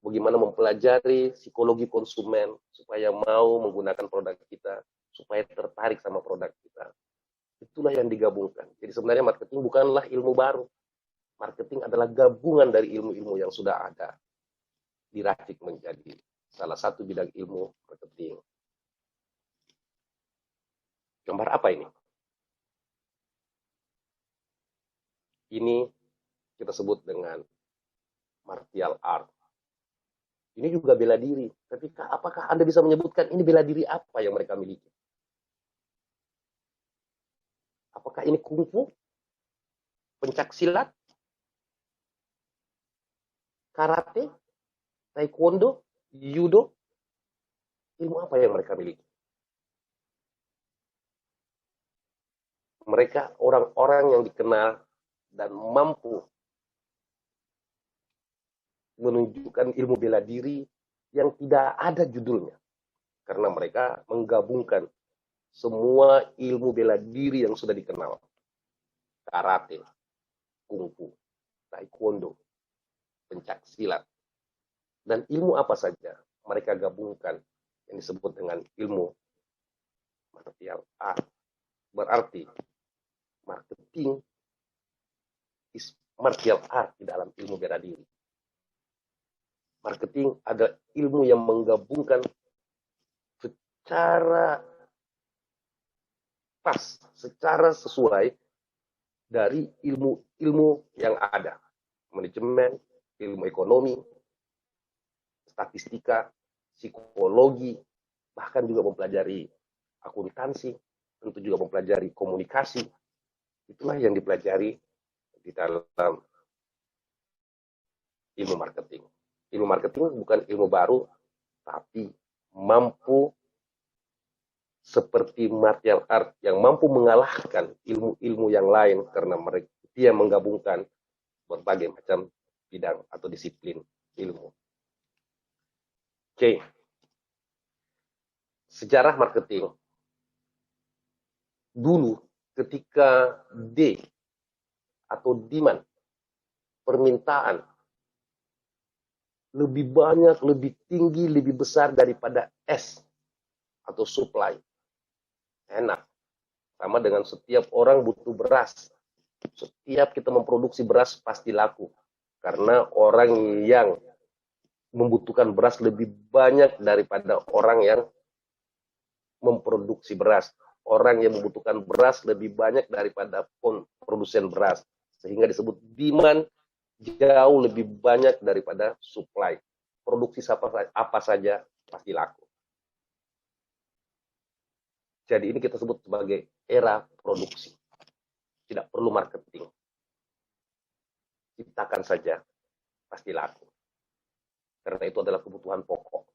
Bagaimana mempelajari psikologi konsumen supaya mau menggunakan produk kita, supaya tertarik sama produk kita. Itulah yang digabungkan. Jadi sebenarnya marketing bukanlah ilmu baru. Marketing adalah gabungan dari ilmu-ilmu yang sudah ada. Diracik menjadi salah satu bidang ilmu marketing. Gambar apa ini? Ini kita sebut dengan martial art. Ini juga bela diri. Tapi apakah Anda bisa menyebutkan ini bela diri apa yang mereka miliki? Apakah ini kungfu? Pencak silat? Karate? Taekwondo? Judo? Ilmu apa yang mereka miliki? Mereka orang-orang yang dikenal dan mampu menunjukkan ilmu bela diri yang tidak ada judulnya. Karena mereka menggabungkan semua ilmu bela diri yang sudah dikenal. Karate, kungfu, taekwondo, pencak silat, dan ilmu apa saja mereka gabungkan yang disebut dengan ilmu martial art. Berarti marketing is martial art di dalam ilmu bela diri. Marketing adalah ilmu yang menggabungkan secara pas, secara sesuai dari ilmu-ilmu yang ada. Manajemen, ilmu ekonomi, statistika, psikologi, bahkan juga mempelajari akuntansi, tentu juga mempelajari komunikasi. Itulah yang dipelajari di dalam ilmu marketing. Ilmu marketing bukan ilmu baru, tapi mampu seperti martial art yang mampu mengalahkan ilmu-ilmu yang lain karena dia menggabungkan berbagai macam bidang atau disiplin ilmu. Oke. Sejarah marketing. Dulu ketika demand, permintaan lebih banyak, lebih tinggi, lebih besar daripada S atau supply. Enak. Sama dengan setiap orang butuh beras. Setiap kita memproduksi beras pasti laku. Karena orang yang membutuhkan beras lebih banyak daripada orang yang memproduksi beras. Orang yang membutuhkan beras lebih banyak daripada produsen beras. Sehingga disebut demand jauh lebih banyak daripada supply. Produksi apa saja pasti laku. Jadi ini kita sebut sebagai era produksi. Tidak perlu marketing. Ciptakan saja, pasti laku. Karena itu adalah kebutuhan pokok.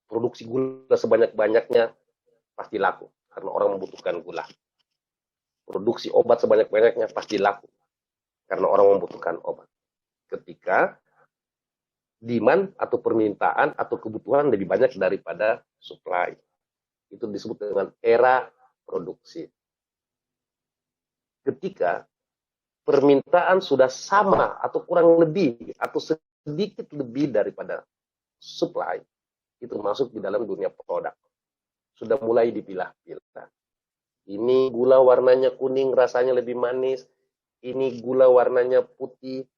Produksi gula sebanyak-banyaknya pasti laku. Karena orang membutuhkan gula. Produksi obat sebanyak-banyaknya pasti laku. Karena orang membutuhkan obat. Ketika demand atau permintaan atau kebutuhan lebih banyak daripada supply. Itu disebut dengan era produksi. Ketika permintaan sudah sama atau kurang lebih atau sedikit lebih daripada supply, itu masuk di dalam dunia produk. Sudah mulai dipilah-pilah. Ini gula warnanya kuning, rasanya lebih manis. Ini gula warnanya putih,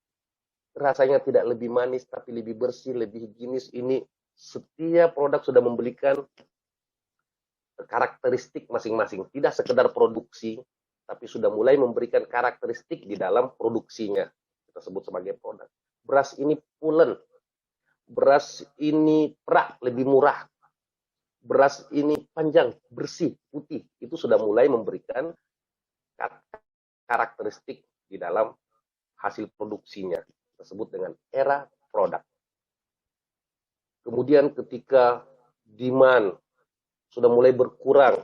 rasanya tidak lebih manis, tapi lebih bersih, lebih higienis. Ini setiap produk sudah memberikan karakteristik masing-masing. Tidak sekedar produksi, tapi sudah mulai memberikan karakteristik di dalam produksinya. Kita sebut sebagai produk. Beras ini pulen. Beras ini perak, lebih murah. Beras ini panjang, bersih, putih. Itu sudah mulai memberikan karakteristik di dalam hasil produksinya. Kita sebut dengan era produk. Kemudian ketika demand sudah mulai berkurang,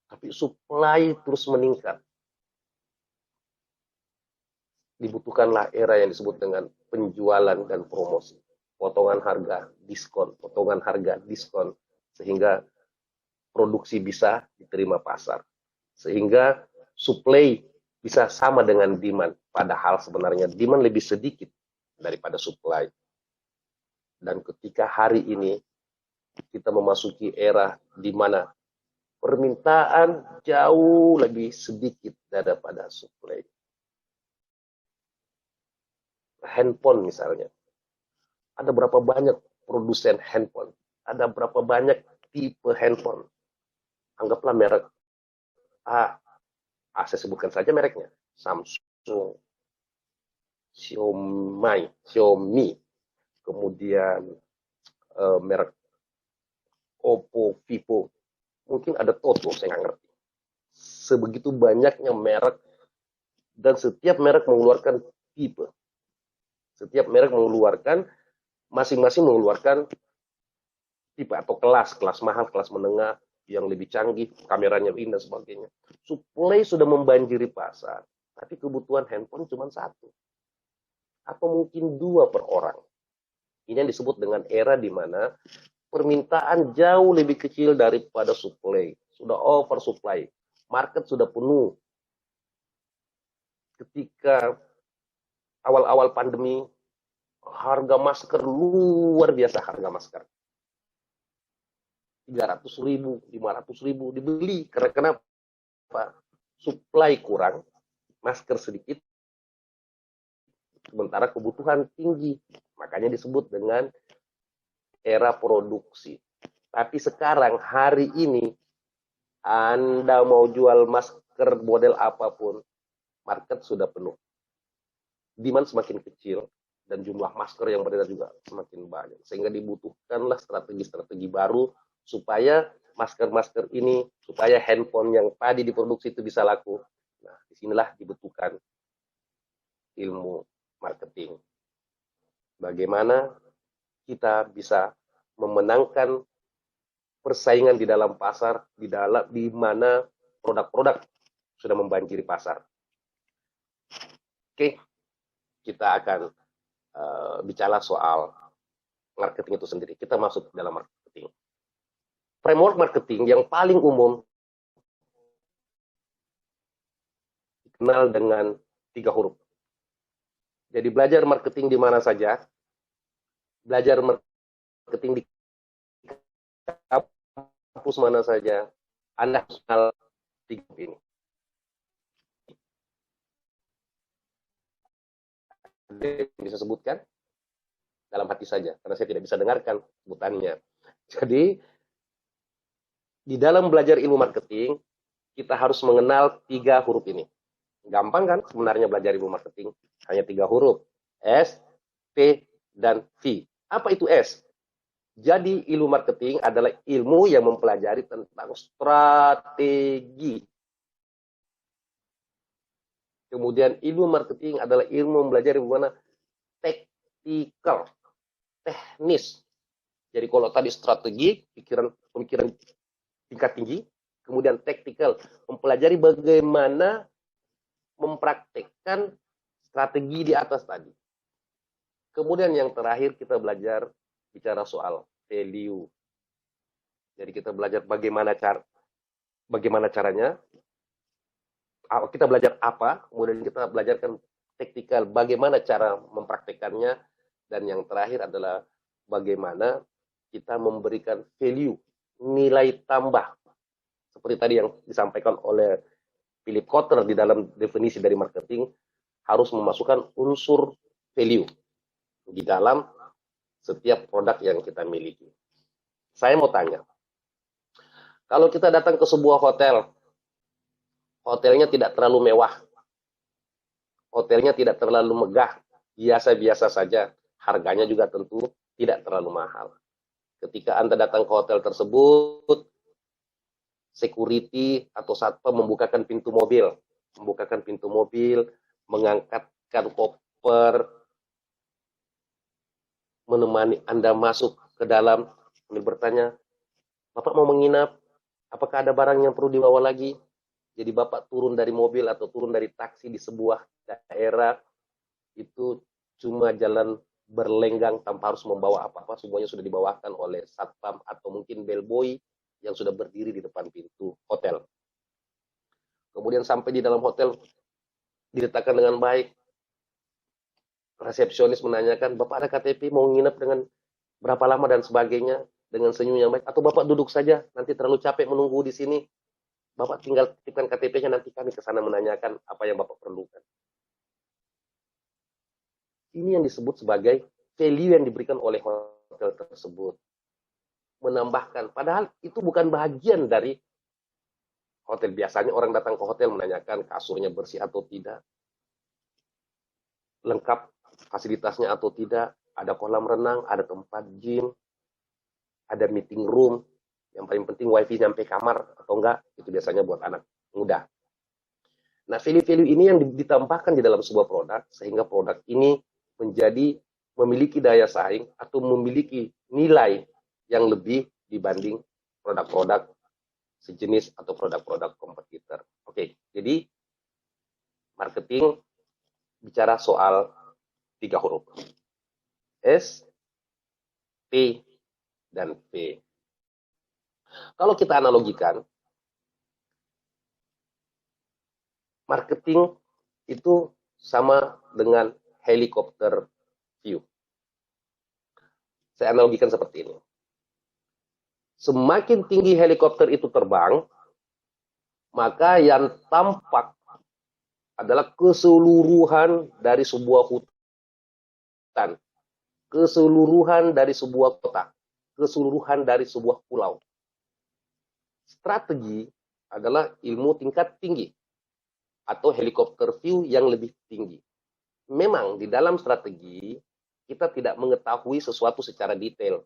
tapi supply terus meningkat. Dibutuhkanlah era yang disebut dengan penjualan dan promosi. Potongan harga, diskon, potongan harga, diskon. Sehingga produksi bisa diterima pasar. Sehingga supply bisa sama dengan demand. Padahal sebenarnya demand lebih sedikit daripada supply. Dan ketika hari ini kita memasuki era di mana permintaan jauh lebih sedikit daripada supply. Handphone misalnya. Ada berapa banyak produsen handphone? Ada berapa banyak tipe handphone? Anggaplah merek A. Saya sebutkan saja mereknya. Samsung, Xiaomi. Kemudian merek Oppo, Vivo. Mungkin ada Toto, saya nggak ngerti. Sebegitu banyaknya merek. Dan setiap merek mengeluarkan tipe. Setiap merek mengeluarkan, masing-masing mengeluarkan tipe atau kelas mahal, kelas menengah, yang lebih canggih, kameranya indah, dan sebagainya. Supply sudah membanjiri pasar, tapi kebutuhan handphone cuma satu. Atau mungkin dua per orang. Ini yang disebut dengan era di mana permintaan jauh lebih kecil daripada supply. Sudah oversupply. Market sudah penuh. Ketika awal-awal pandemi, harga masker luar biasa, harga masker. 300.000, 500.000 dibeli. Karena kenapa? Supply kurang, masker sedikit, sementara kebutuhan tinggi. Makanya disebut dengan era produksi. Tapi sekarang, hari ini, Anda mau jual masker model apapun, market sudah penuh. Demand semakin kecil, dan jumlah masker yang beredar juga semakin banyak. Sehingga dibutuhkanlah strategi-strategi baru supaya masker-masker ini, supaya handphone yang tadi diproduksi itu bisa laku. Nah, disinilah dibutuhkan ilmu marketing. Bagaimana kita bisa memenangkan persaingan di dalam pasar, di mana produk-produk sudah membanjiri pasar. Oke, kita akan bicara soal marketing itu sendiri. Kita masuk dalam marketing. Framework marketing yang paling umum dikenal dengan 3 huruf. Jadi belajar marketing di mana saja, belajar marketing di kampus mana saja, Anda harus kenal 3 huruf ini. Bisa sebutkan dalam hati saja, karena saya tidak bisa dengarkan sebutannya. Jadi di dalam belajar ilmu marketing, kita harus mengenal 3 huruf ini. Gampang kan sebenarnya belajar ilmu marketing? Hanya 3 huruf. S, T, dan V. Apa itu S? Jadi ilmu marketing adalah ilmu yang mempelajari tentang strategi. Kemudian ilmu marketing adalah ilmu mempelajari bagaimana taktikal, teknis. Jadi kalau tadi strategi, pemikiran tingkat tinggi, kemudian taktikal, mempelajari bagaimana mempraktekkan strategi di atas tadi. Kemudian yang terakhir kita belajar bicara soal value. Jadi kita belajar bagaimana caranya, kita belajar apa, kemudian kita belajarkan taktikal, bagaimana cara mempraktekannya, dan yang terakhir adalah bagaimana kita memberikan value, nilai tambah. Seperti tadi yang disampaikan oleh Philip Kotler di dalam definisi dari marketing, harus memasukkan unsur value di dalam setiap produk yang kita miliki. Saya mau tanya, kalau kita datang ke sebuah hotel, hotelnya tidak terlalu mewah, hotelnya tidak terlalu megah, biasa-biasa saja, harganya juga tentu tidak terlalu mahal. Ketika Anda datang ke hotel tersebut, security atau satpam membukakan pintu mobil, mengangkatkan koper, menemani Anda masuk ke dalam, sambil bertanya, Bapak mau menginap? Apakah ada barang yang perlu dibawa lagi? Jadi Bapak turun dari mobil atau turun dari taksi di sebuah daerah, itu cuma jalan berlenggang tanpa harus membawa apa-apa, semuanya sudah dibawakan oleh satpam atau mungkin bellboy yang sudah berdiri di depan pintu hotel. Kemudian sampai di dalam hotel, diletakkan dengan baik. Resepsionis menanyakan, Bapak ada KTP, mau nginep dengan berapa lama dan sebagainya, dengan senyum yang baik. Atau Bapak duduk saja, nanti terlalu capek menunggu di sini. Bapak tinggal titipkan KTP-nya, nanti kami ke sana menanyakan apa yang Bapak perlukan. Ini yang disebut sebagai value yang diberikan oleh hotel tersebut. Menambahkan, padahal itu bukan bagian dari hotel. Biasanya orang datang ke hotel menanyakan kasurnya bersih atau tidak, lengkap fasilitasnya atau tidak, ada kolam renang, ada tempat gym, ada meeting room, yang paling penting wifi nyampe kamar atau enggak, itu biasanya buat anak muda. Nah, value-value ini yang ditambahkan di dalam sebuah produk, sehingga produk ini memiliki daya saing atau memiliki nilai yang lebih dibanding produk-produk sejenis atau produk-produk kompetitor. Oke, jadi marketing bicara soal 3 huruf. S, P, dan P. Kalau kita analogikan, marketing itu sama dengan helikopter view. Saya analogikan seperti ini. Semakin tinggi helikopter itu terbang, maka yang tampak adalah keseluruhan dari sebuah hutan, keseluruhan dari sebuah kota, keseluruhan dari sebuah pulau. Strategi adalah ilmu tingkat tinggi atau helikopter view yang lebih tinggi. Memang di dalam strategi kita tidak mengetahui sesuatu secara detail,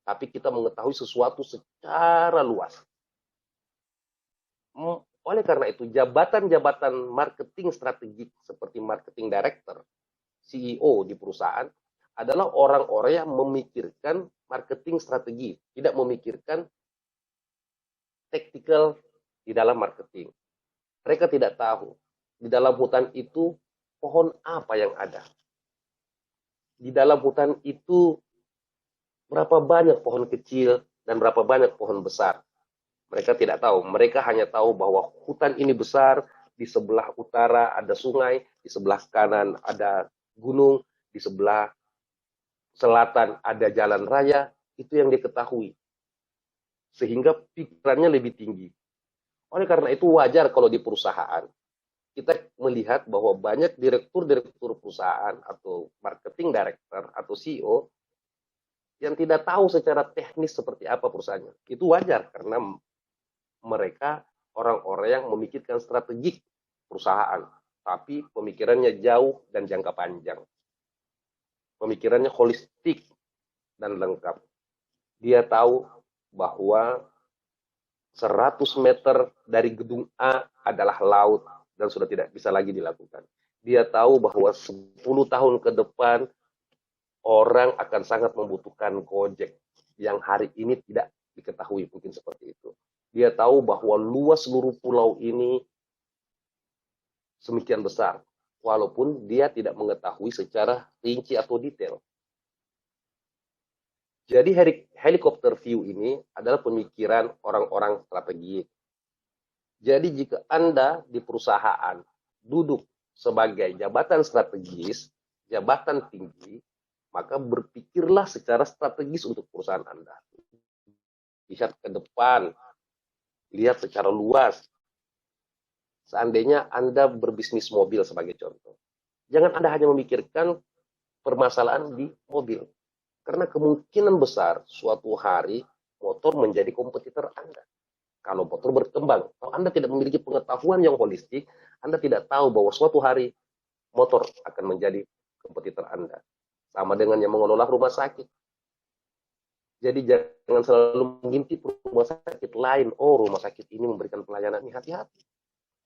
tapi kita mengetahui sesuatu secara luas. Oleh karena itu, jabatan-jabatan marketing strategik seperti marketing director, CEO di perusahaan adalah orang-orang yang memikirkan marketing strategi, tidak memikirkan tactical di dalam marketing. Mereka tidak tahu di dalam hutan itu pohon apa yang ada. Di dalam hutan itu berapa banyak pohon kecil dan berapa banyak pohon besar. Mereka tidak tahu. Mereka hanya tahu bahwa hutan ini besar, di sebelah utara ada sungai, di sebelah kanan ada gunung, di sebelah selatan ada jalan raya. Itu yang diketahui. Sehingga pikirannya lebih tinggi. Oleh karena itu wajar kalau di perusahaan kita melihat bahwa banyak direktur-direktur perusahaan atau marketing director atau CEO yang tidak tahu secara teknis seperti apa perusahaannya. Itu wajar karena mereka orang-orang yang memikirkan strategik perusahaan, tapi pemikirannya jauh dan jangka panjang. Pemikirannya holistik dan lengkap. Dia tahu bahwa 100 meter dari gedung A adalah laut dan sudah tidak bisa lagi dilakukan. Dia tahu bahwa 10 tahun ke depan orang akan sangat membutuhkan Gojek yang hari ini tidak diketahui, mungkin seperti itu. Dia tahu bahwa luas seluruh pulau ini semikian besar, walaupun dia tidak mengetahui secara rinci atau detail. Jadi helikopter view ini adalah pemikiran orang-orang strategi. Jadi jika Anda di perusahaan duduk sebagai jabatan strategis, jabatan tinggi, maka berpikirlah secara strategis untuk perusahaan Anda. Lihat ke depan, lihat secara luas. Seandainya Anda berbisnis mobil sebagai contoh, jangan Anda hanya memikirkan permasalahan di mobil. Karena kemungkinan besar suatu hari motor menjadi kompetitor Anda. Kalau motor berkembang, kalau Anda tidak memiliki pengetahuan yang holistik, Anda tidak tahu bahwa suatu hari motor akan menjadi kompetitor Anda. Sama dengan yang mengelola rumah sakit. Jadi jangan selalu mengintip rumah sakit lain. Oh, rumah sakit ini memberikan pelayanan ini. Hati-hati.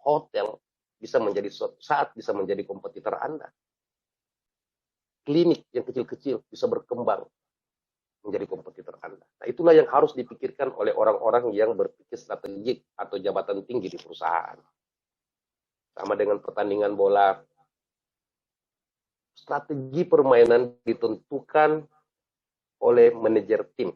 Hotel bisa menjadi suatu saat bisa menjadi kompetitor Anda. Klinik yang kecil-kecil bisa berkembang menjadi kompetitor Anda. Nah, itulah yang harus dipikirkan oleh orang-orang yang berpikir strategik atau jabatan tinggi di perusahaan. Sama dengan pertandingan bola. Strategi permainan ditentukan oleh manajer tim.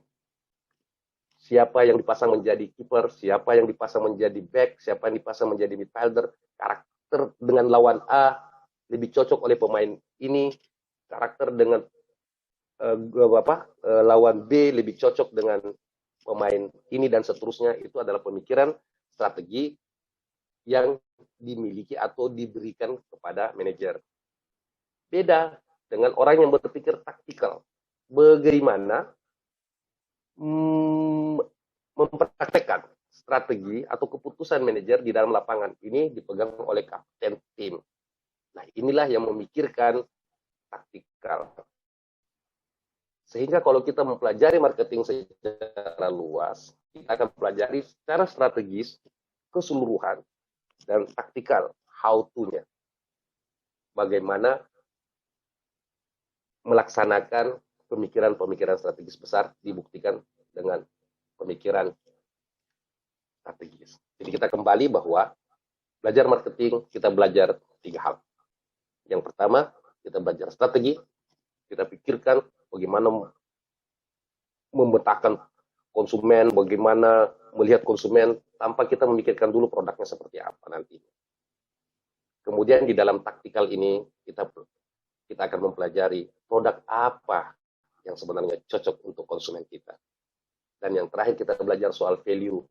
Siapa yang dipasang menjadi kiper, siapa yang dipasang menjadi back, siapa yang dipasang menjadi midfielder, karakter dengan lawan A lebih cocok oleh pemain ini, karakter dengan lawan B lebih cocok dengan pemain ini dan seterusnya. Itu adalah pemikiran strategi yang dimiliki atau diberikan kepada manajer. Beda dengan orang yang berpikir taktikal. Bagaimana mempraktekkan strategi atau keputusan manajer di dalam lapangan. Ini dipegang oleh kapten tim. Nah, inilah yang memikirkan taktikal. Sehingga kalau kita mempelajari marketing secara luas, kita akan pelajari secara strategis, keseluruhan, dan taktikal, how to-nya. Bagaimana melaksanakan pemikiran-pemikiran strategis besar dibuktikan dengan pemikiran strategis. Jadi kita kembali bahwa belajar marketing, kita belajar 3 hal. Yang pertama, kita belajar strategi, kita pikirkan bagaimana memetakan konsumen, bagaimana melihat konsumen tanpa kita memikirkan dulu produknya seperti apa nanti. Kemudian di dalam taktikal ini kita akan mempelajari produk apa yang sebenarnya cocok untuk konsumen kita. Dan yang terakhir kita belajar soal value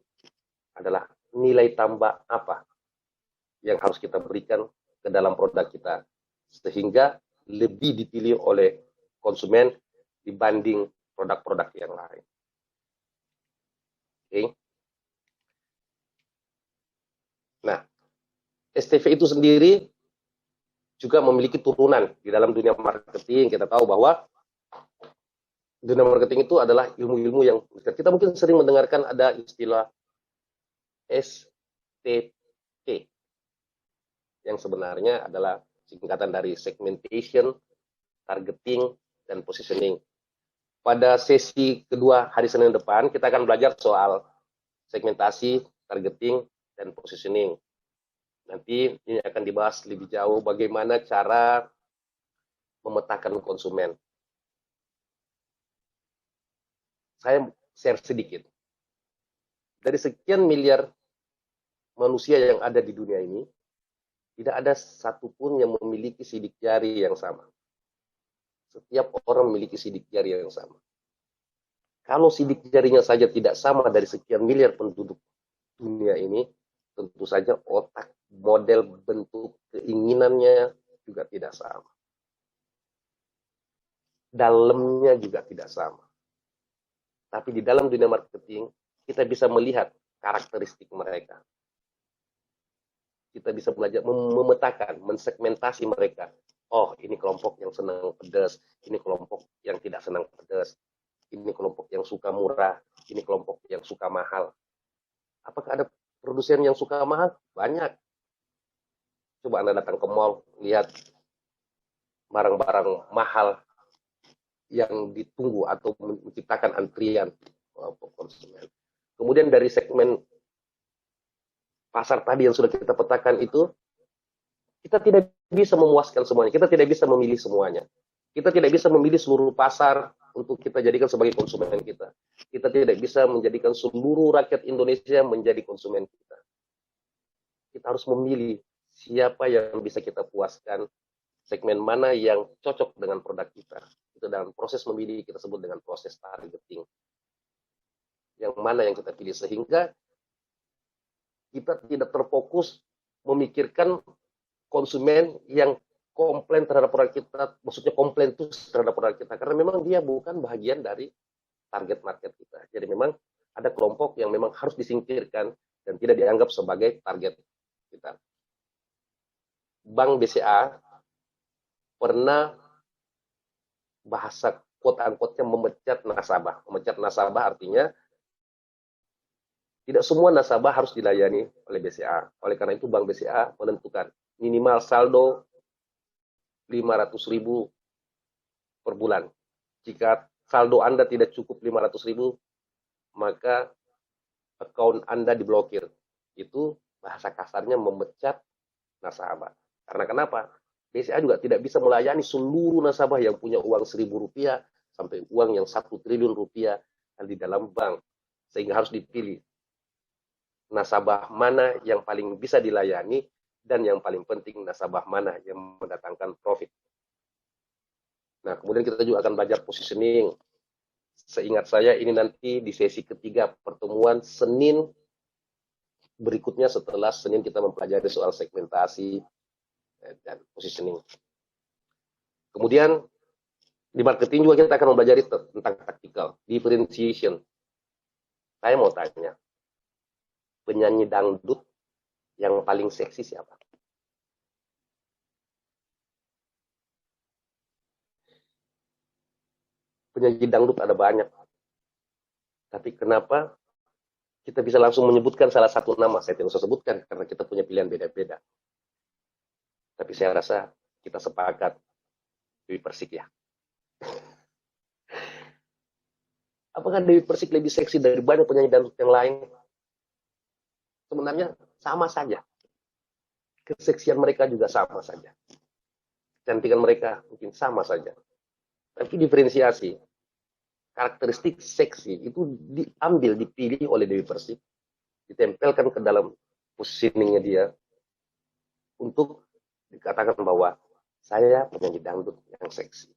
adalah nilai tambah apa yang harus kita berikan ke dalam produk kita, sehingga lebih dipilih oleh konsumen dibanding produk-produk yang lain. Oke. Nah, STV itu sendiri juga memiliki turunan di dalam dunia marketing. Kita tahu bahwa dunia marketing itu adalah ilmu-ilmu yang kita mungkin sering mendengarkan ada istilah STP, yang sebenarnya adalah singkatan dari segmentation, targeting, dan positioning. Pada sesi kedua hari Senin depan, kita akan belajar soal segmentasi, targeting, dan positioning. Nanti ini akan dibahas lebih jauh bagaimana cara memetakan konsumen. Saya share sedikit. Dari sekian miliar manusia yang ada di dunia ini, tidak ada satupun yang memiliki sidik jari yang sama. Setiap orang memiliki sidik jari yang sama. Kalau sidik jarinya saja tidak sama dari sekian miliar penduduk dunia ini, tentu saja otak, model, bentuk, keinginannya juga tidak sama. Dalamnya juga tidak sama. Tapi di dalam dunia marketing, kita bisa melihat karakteristik mereka. Kita bisa belajar memetakan, mensegmentasi mereka. Oh, ini kelompok yang senang pedas, ini kelompok yang tidak senang pedas, ini kelompok yang suka murah, ini kelompok yang suka mahal. Apakah ada produsen yang suka mahal? Banyak. Coba Anda datang ke mall, lihat barang-barang mahal yang ditunggu atau menciptakan antrian konsumen. Kemudian dari segmen pasar tadi yang sudah kita petakan itu, kita tidak bisa memuaskan semuanya, kita tidak bisa memilih semuanya. Kita tidak bisa memilih seluruh pasar untuk kita jadikan sebagai konsumen kita. Kita tidak bisa menjadikan seluruh rakyat Indonesia menjadi konsumen kita. Kita harus memilih siapa yang bisa kita puaskan, segmen mana yang cocok dengan produk kita. Itu dalam proses memilih kita sebut dengan proses targeting. Yang mana yang kita pilih, sehingga kita tidak terfokus memikirkan konsumen yang komplain terhadap produk kita, maksudnya komplain terus terhadap produk kita, karena memang dia bukan bagian dari target market kita. Jadi memang ada kelompok yang memang harus disingkirkan dan tidak dianggap sebagai target kita. Bank BCA pernah bahasa quote-unquote-nya memecat nasabah. Memecat nasabah artinya tidak semua nasabah harus dilayani oleh BCA. Oleh karena itu Bank BCA menentukan minimal saldo 500.000 per bulan. Jika saldo Anda tidak cukup 500.000, maka akun Anda diblokir. Itu bahasa kasarnya memecat nasabah. Karena kenapa? BCA juga tidak bisa melayani seluruh nasabah yang punya uang Rp1.000 sampai uang yang 1 triliun rupiah di dalam bank. Sehingga harus dipilih nasabah mana yang paling bisa dilayani, dan yang paling penting nasabah mana yang mendatangkan profit. Nah, kemudian kita juga akan belajar positioning. Seingat saya ini nanti di sesi ketiga pertemuan Senin berikutnya, setelah Senin kita mempelajari soal segmentasi dan positioning. Kemudian di marketing juga kita akan mempelajari tentang tactical, differentiation. Saya mau tanya, penyanyi dangdut yang paling seksi siapa? Penyanyi dangdut ada banyak. Tapi kenapa kita bisa langsung menyebutkan salah satu nama? Saya tidak usah sebutkan karena kita punya pilihan beda-beda. Tapi saya rasa kita sepakat Dewi Persik ya. Apakah Dewi Persik lebih seksi dari banyak penyanyi dangdut yang lain? Sebenarnya sama saja. Keseksian mereka juga sama saja. Kecantikan mereka mungkin sama saja. Tapi diferensiasi, karakteristik seksi itu diambil, dipilih oleh Dewi Persik, ditempelkan ke dalam positioningnya dia, untuk dikatakan bahwa saya penyanyi dangdut yang seksi.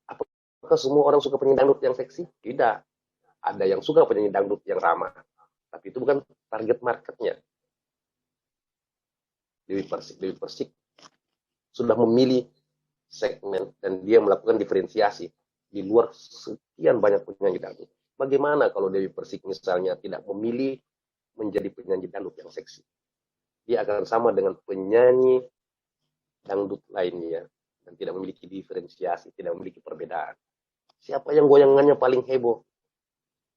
Apakah semua orang suka penyanyi dangdut yang seksi? Tidak. Ada yang suka penyanyi dangdut yang ramah. Tapi itu bukan target marketnya. Dewi Persik sudah memilih segmen dan dia melakukan diferensiasi di luar sekian banyak penyanyi dangdut. Bagaimana kalau Dewi Persik misalnya tidak memilih menjadi penyanyi dangdut yang seksi? Dia akan sama dengan penyanyi dangdut lainnya dan tidak memiliki diferensiasi, tidak memiliki perbedaan. Siapa yang goyangannya paling heboh?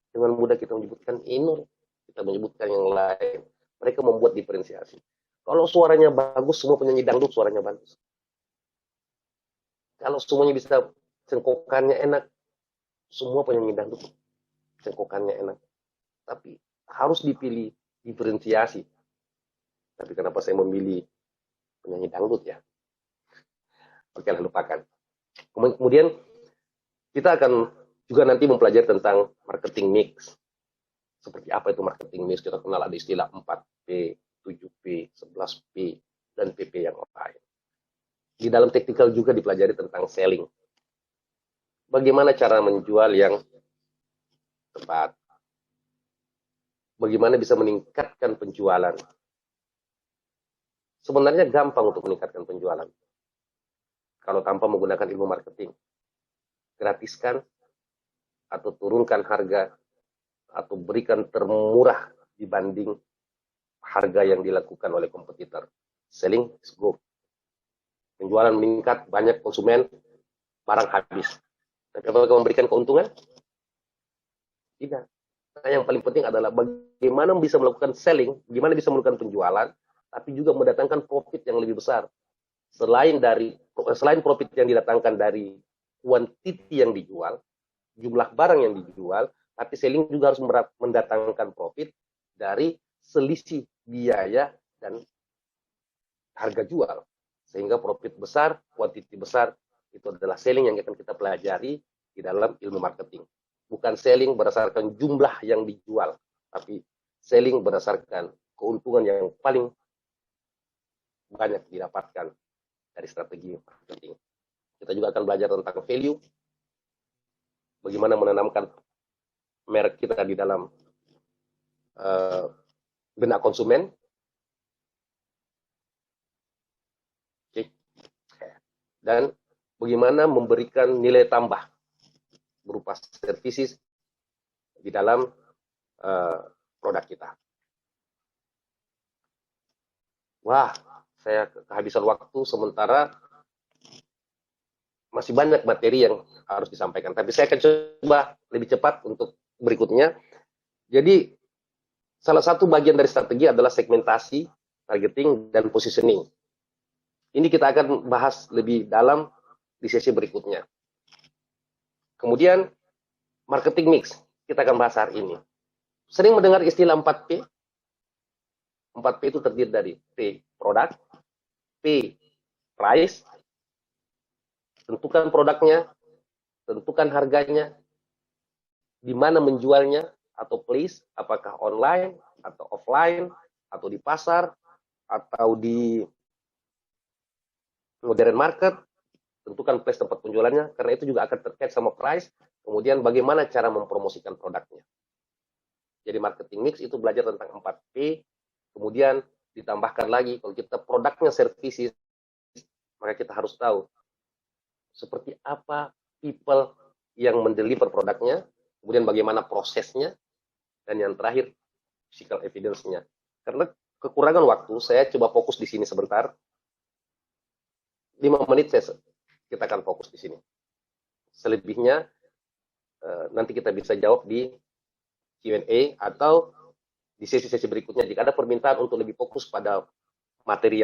Dengan mudah kita menyebutkan Inul, kita menyebutkan yang lain. Mereka membuat diferensiasi. Kalau suaranya bagus, semua penyanyi dangdut suaranya bagus. Kalau semuanya bisa cengkokannya enak, semua penyanyi dangdut cengkokannya enak. Tapi harus dipilih diferensiasi. Tapi kenapa saya memilih penyanyi dangdut ya? Oke lah, lupakan. Kemudian kita akan juga nanti mempelajari tentang marketing mix. Seperti apa itu marketing mix? Kita kenal ada istilah 4P, 7P, 11P, dan PP yang lain. Di dalam teknikal juga dipelajari tentang selling. Bagaimana cara menjual yang tepat? Bagaimana bisa meningkatkan penjualan? Sebenarnya gampang untuk meningkatkan penjualan. Kalau tanpa menggunakan ilmu marketing. Gratiskan atau turunkan harga atau berikan termurah dibanding harga yang dilakukan oleh kompetitor. Selling is good. Penjualan meningkat, banyak konsumen, barang habis. Tapi apakah memberikan keuntungan? Tidak. Nah, yang paling penting adalah bagaimana bisa melakukan selling, bagaimana bisa melakukan penjualan, tapi juga mendatangkan profit yang lebih besar. Selain profit yang didatangkan dari quantity yang dijual, jumlah barang yang dijual, tapi selling juga harus mendatangkan profit dari selisih biaya dan harga jual. Sehingga profit besar, quantity besar, itu adalah selling yang akan kita pelajari di dalam ilmu marketing. Bukan selling berdasarkan jumlah yang dijual, tapi selling berdasarkan keuntungan yang paling banyak didapatkan dari strategi marketing. Kita juga akan belajar tentang value, bagaimana menanamkan merek kita di dalam benak konsumen. Dan bagaimana memberikan nilai tambah berupa services di dalam produk kita. Wah, saya kehabisan waktu sementara masih banyak materi yang harus disampaikan. Tapi saya akan coba lebih cepat untuk berikutnya. Jadi, salah satu bagian dari strategi adalah segmentasi, targeting, dan positioning. Ini kita akan bahas lebih dalam di sesi berikutnya. Kemudian, marketing mix. Kita akan bahas hari ini. Sering mendengar istilah 4P. 4P itu terdiri dari P, produk, P, price, tentukan produknya, tentukan harganya, di mana menjualnya, atau place, apakah online, atau offline, atau di pasar, atau di modern market, tentukan place tempat penjualannya, karena itu juga akan terkait sama price, kemudian bagaimana cara mempromosikan produknya. Jadi marketing mix itu belajar tentang 4P, kemudian ditambahkan lagi, kalau kita produknya services, maka kita harus tahu seperti apa people yang mendeliver produknya, kemudian bagaimana prosesnya, dan yang terakhir, physical evidence-nya. Karena kekurangan waktu, saya coba fokus di sini sebentar. 5 menit kita akan fokus di sini. Selebihnya nanti kita bisa jawab di Q&A atau di sesi-sesi berikutnya. Jika ada permintaan untuk lebih fokus pada materi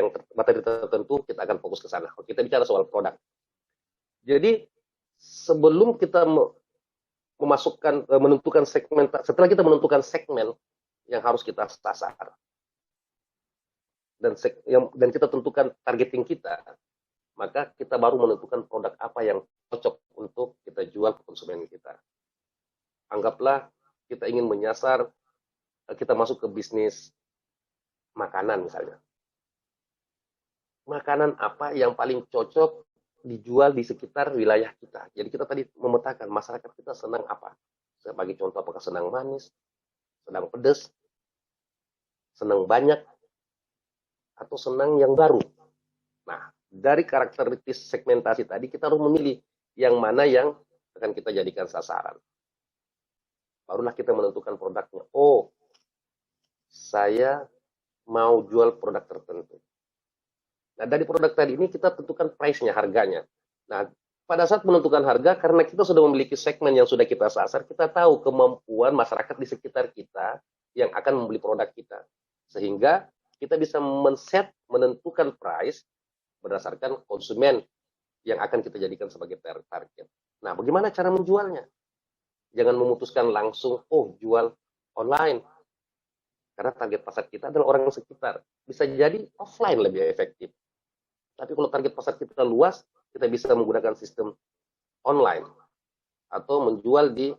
tertentu, kita akan fokus ke sana. Kita bicara soal produk. Jadi sebelum kita menentukan segmen, setelah kita menentukan segmen yang harus kita sasar dan kita tentukan targeting kita, maka kita baru menentukan produk apa yang cocok untuk kita jual ke konsumen kita. Anggaplah kita ingin menyasar, kita masuk ke bisnis makanan misalnya. Makanan apa yang paling cocok dijual di sekitar wilayah kita. Jadi kita tadi memetakan masyarakat kita senang apa. Sebagai contoh, apakah senang manis, senang pedas, senang banyak, atau senang yang baru. Nah, dari karakteristik segmentasi tadi kita harus memilih yang mana yang akan kita jadikan sasaran. Barulah kita menentukan produknya. Oh, saya mau jual produk tertentu. Nah, dari produk tadi ini kita tentukan price-nya, harganya. Nah, pada saat menentukan harga, karena kita sudah memiliki segmen yang sudah kita sasar, kita tahu kemampuan masyarakat di sekitar kita yang akan membeli produk kita. Sehingga kita bisa menentukan price berdasarkan konsumen yang akan kita jadikan sebagai target. Nah, bagaimana cara menjualnya? Jangan memutuskan langsung, oh jual online. Karena target pasar kita adalah orang sekitar. Bisa jadi offline lebih efektif. Tapi kalau target pasar kita luas, kita bisa menggunakan sistem online. Atau menjual di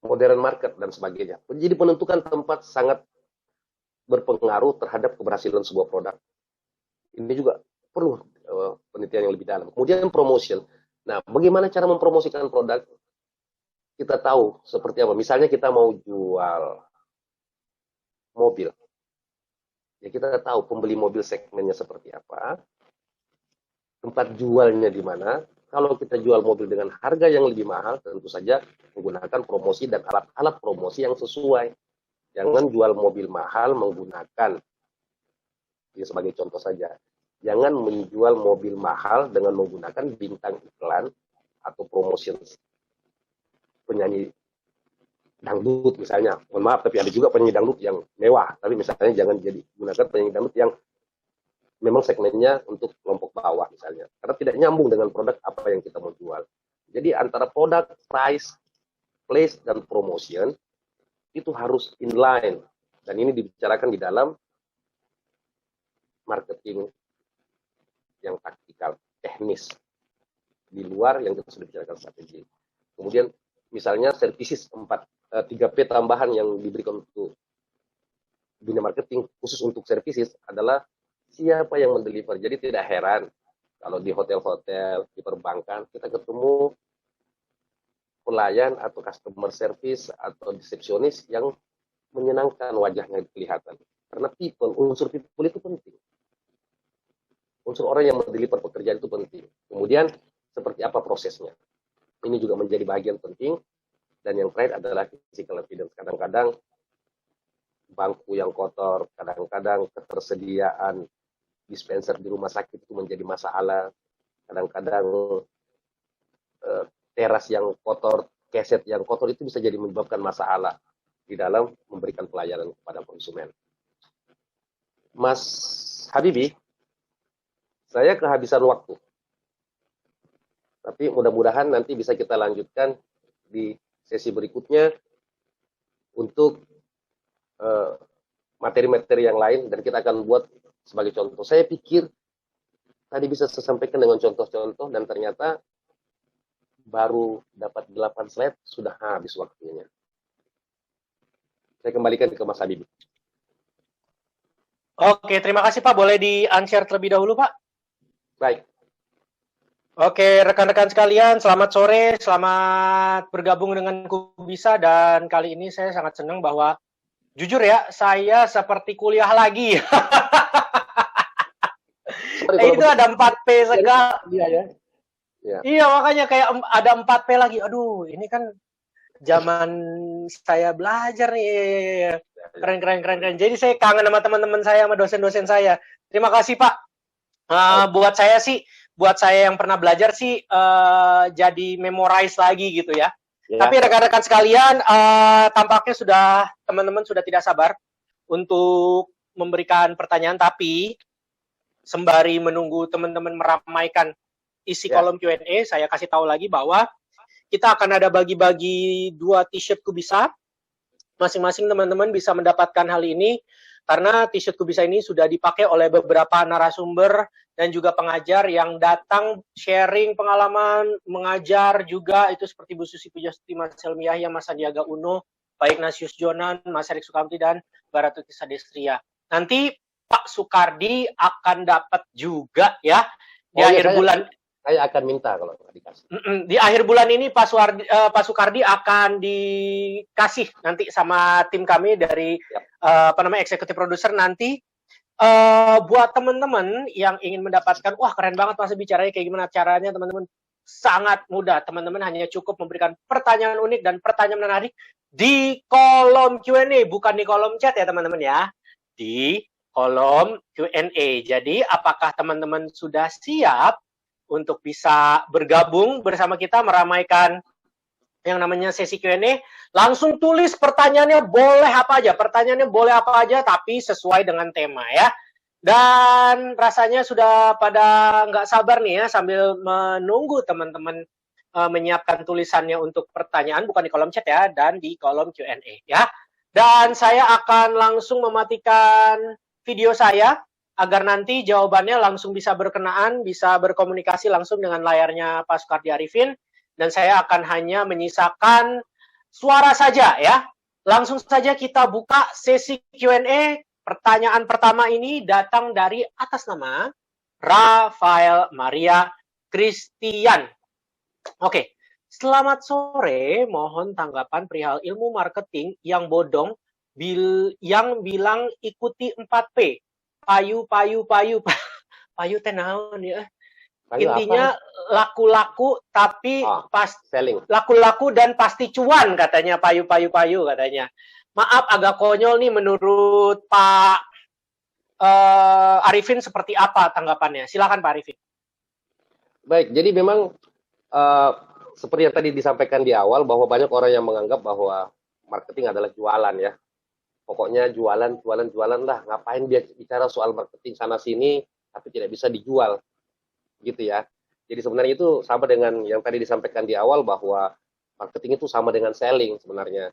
modern market dan sebagainya. Jadi penentukan tempat sangat berpengaruh terhadap keberhasilan sebuah produk. Ini juga perlu penelitian yang lebih dalam. Kemudian promotion. Nah, bagaimana cara mempromosikan produk? Kita tahu seperti apa. Misalnya kita mau jual mobil. Ya kita tahu pembeli mobil segmennya seperti apa. Tempat jualnya di mana. Kalau kita jual mobil dengan harga yang lebih mahal, tentu saja menggunakan promosi dan alat-alat promosi yang sesuai. Jangan jual mobil mahal menggunakan, ini sebagai contoh saja, jangan menjual mobil mahal dengan menggunakan bintang iklan atau promotion penyanyi dangdut misalnya. Mohon maaf, tapi ada juga penyanyi dangdut yang mewah. Tapi misalnya jangan gunakan penyanyi dangdut yang memang segmennya untuk kelompok bawah misalnya. Karena tidak nyambung dengan produk apa yang kita mau jual. Jadi antara produk, price, place, dan promotion itu harus inline. Dan ini dibicarakan di dalam marketing yang taktikal, teknis. Di luar yang kita sudah bicarakan strategi. Kemudian misalnya services 3P tambahan yang diberikan untuk dunia marketing khusus untuk services adalah siapa yang mendeliver. Jadi tidak heran kalau di hotel-hotel, di perbankan kita ketemu pelayan atau customer service atau resepsionis yang menyenangkan wajahnya kelihatan. Karena unsur people itu penting. Unsur orang yang mendeliver pekerjaan itu penting. Kemudian seperti apa prosesnya. Ini juga menjadi bagian penting. Dan yang terakhir adalah physical evidence. Kadang-kadang bangku yang kotor, kadang-kadang ketersediaan dispenser di rumah sakit itu menjadi masalah. Kadang-kadang teras yang kotor, keset yang kotor itu bisa jadi menyebabkan masalah di dalam memberikan pelayanan kepada konsumen. Mas Habibi, saya kehabisan waktu. Tapi mudah-mudahan nanti bisa kita lanjutkan di sesi berikutnya untuk materi-materi yang lain dan kita akan buat sebagai contoh. Saya pikir tadi bisa saya sampaikan dengan contoh-contoh dan ternyata baru dapat 8 slide sudah habis waktunya. Saya kembalikan ke Mas Habib. Oke, terima kasih Pak. Boleh di-unshare terlebih dahulu Pak? Baik. Oke, rekan-rekan sekalian, selamat sore, selamat bergabung dengan Kubisa, dan kali ini saya sangat senang bahwa, jujur ya, saya seperti kuliah lagi. Itu ada 4P segala. Iya ya. Ya. Iya, makanya kayak ada 4P lagi. Aduh, ini kan zaman saya belajar nih. Keren. Jadi saya kangen sama teman-teman saya, sama dosen-dosen saya. Terima kasih Pak. Buat saya yang pernah belajar sih jadi memorize lagi gitu ya. Tapi rekan-rekan sekalian, tampaknya teman-teman sudah tidak sabar untuk memberikan pertanyaan. Tapi sembari menunggu teman-teman meramaikan isi kolom Q&A, saya kasih tahu lagi bahwa kita akan ada bagi-bagi 2 t-shirt Kubisa. Masing-masing teman-teman bisa mendapatkan hal ini karena t-shirt Kubisa ini sudah dipakai oleh beberapa narasumber dan juga pengajar yang datang sharing pengalaman, mengajar juga, itu seperti Bu Susi Pujastuti, Mas Helmi Yahya, Mas Sandiaga Uno, Pak Ignatius Jonan, Mas Erik Sukamti, dan Baratuti Sadestria. Nanti Pak Sukardi akan dapat juga ya di akhir bulan. Saya akan minta kalau dikasih. Di akhir bulan ini Pak Sukardi akan dikasih nanti sama tim kami dari eksekutif produser nanti buat teman-teman yang ingin mendapatkan, wah keren banget masa bicaranya kayak gimana caranya, teman-teman sangat mudah. Teman-teman hanya cukup memberikan pertanyaan unik dan pertanyaan menarik di kolom Q&A, bukan di kolom chat ya teman-teman ya. Di kolom Q&A. Jadi apakah teman-teman sudah siap untuk bisa bergabung bersama kita meramaikan yang namanya sesi Q&A? Langsung tulis pertanyaannya, boleh apa aja. Pertanyaannya boleh apa aja, tapi sesuai dengan tema ya. Dan rasanya sudah pada nggak sabar nih ya, sambil menunggu teman-teman menyiapkan tulisannya untuk pertanyaan, bukan di kolom chat ya, dan di kolom Q&A ya. Dan saya akan langsung mematikan video saya, agar nanti jawabannya langsung bisa berkenaan, bisa berkomunikasi langsung dengan layarnya Pak Sukardi Arifin. Dan saya akan hanya menyisakan suara saja ya. Langsung saja kita buka sesi Q&A. Pertanyaan pertama ini datang dari atas nama Rafael Maria Christian. Oke, selamat sore. Mohon tanggapan perihal ilmu marketing yang bodong yang bilang ikuti 4P. Payu, payu, payu. Payu teh naon ya. Intinya laku-laku tapi pas selling. Laku-laku dan pasti cuan katanya, payu katanya. Maaf agak konyol nih menurut Pak Arifin, seperti apa tanggapannya? Silakan Pak Arifin. Baik, jadi memang seperti yang tadi disampaikan di awal bahwa banyak orang yang menganggap bahwa marketing adalah jualan ya. Pokoknya jualan lah. Ngapain bicara soal marketing sana sini tapi tidak bisa dijual. Gitu ya. Jadi sebenarnya itu sama dengan yang tadi disampaikan di awal bahwa marketing itu sama dengan selling sebenarnya.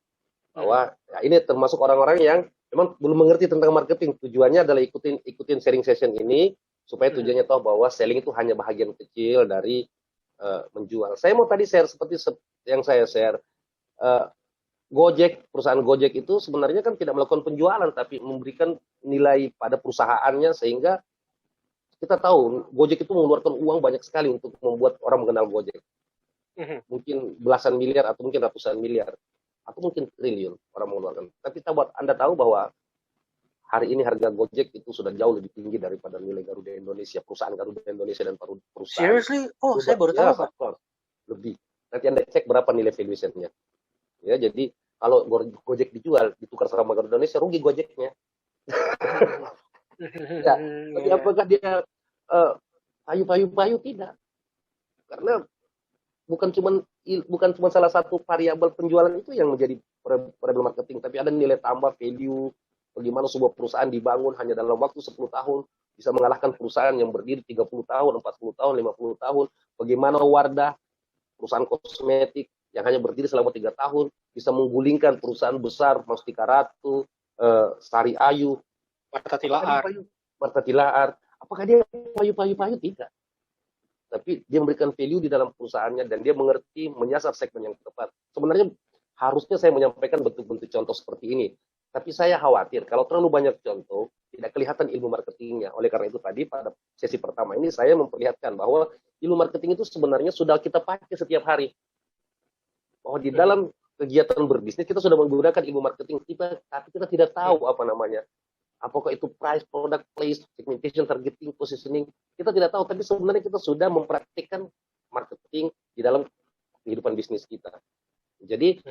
Bahwa ya ini termasuk orang-orang yang memang belum mengerti tentang marketing. Tujuannya adalah ikutin sharing session ini supaya tujuannya tahu bahwa selling itu hanya bahagian kecil dari menjual. Saya mau tadi share seperti yang saya share. Gojek, perusahaan Gojek itu sebenarnya kan tidak melakukan penjualan tapi memberikan nilai pada perusahaannya sehingga kita tahu Gojek itu mengeluarkan uang banyak sekali untuk membuat orang mengenal Gojek. Mungkin belasan miliar atau mungkin ratusan miliar atau mungkin triliun orang mengeluarkan. Tapi Anda tahu bahwa hari ini harga Gojek itu sudah jauh lebih tinggi daripada nilai Garuda Indonesia, perusahaan Garuda Indonesia dan perusahaan. Seriously? Oh, saya baru tahu Pak. Lebih. Nanti Anda cek berapa nilai valuation-nya. Ya, jadi kalau Gojek dijual, ditukar sama Garuda Indonesia, rugi Gojeknya. Ya, tapi apakah dia payu tidak? Karena bukan cuma salah satu variabel penjualan itu yang menjadi variabel marketing, tapi ada nilai tambah value, bagaimana sebuah perusahaan dibangun hanya dalam waktu 10 tahun bisa mengalahkan perusahaan yang berdiri 30 tahun, 40 tahun, 50 tahun. Bagaimana Wardah, perusahaan kosmetik yang hanya berdiri selama 3 tahun bisa menggulingkan perusahaan besar Mustika Ratu, Sari Ayu, Marta Tilaar. Apakah dia payu? Tidak. Tapi dia memberikan value di dalam perusahaannya dan dia mengerti menyasar segmen yang tepat. Sebenarnya harusnya saya menyampaikan bentuk-bentuk contoh seperti ini. Tapi saya khawatir kalau terlalu banyak contoh, tidak kelihatan ilmu marketingnya. Oleh karena itu tadi pada sesi pertama ini saya memperlihatkan bahwa ilmu marketing itu sebenarnya sudah kita pakai setiap hari. Bahwa di dalam kegiatan berbisnis kita sudah menggunakan ilmu marketing, tapi kita tidak tahu apa namanya. Apakah itu price, product, place, segmentation, targeting, positioning, kita tidak tahu. Tapi sebenarnya kita sudah mempraktikkan marketing di dalam kehidupan bisnis kita. Jadi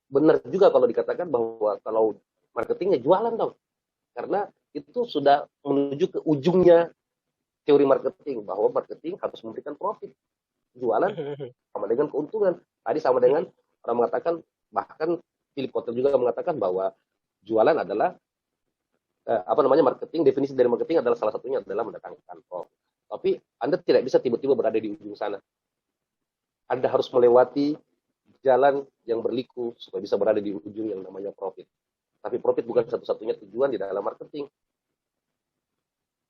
benar juga kalau dikatakan bahwa kalau marketingnya jualan dong. Karena itu sudah menuju ke ujungnya teori marketing, bahwa marketing harus memberikan profit. Jualan sama dengan keuntungan. Tadi sama dengan orang mengatakan, bahkan Philip Kotler juga mengatakan bahwa jualan adalah marketing, definisi dari marketing adalah salah satunya adalah mendatangkan profit. Tapi Anda tidak bisa tiba-tiba berada di ujung sana. Anda harus melewati jalan yang berliku supaya bisa berada di ujung yang namanya profit. Tapi profit bukan satu-satunya tujuan di dalam marketing.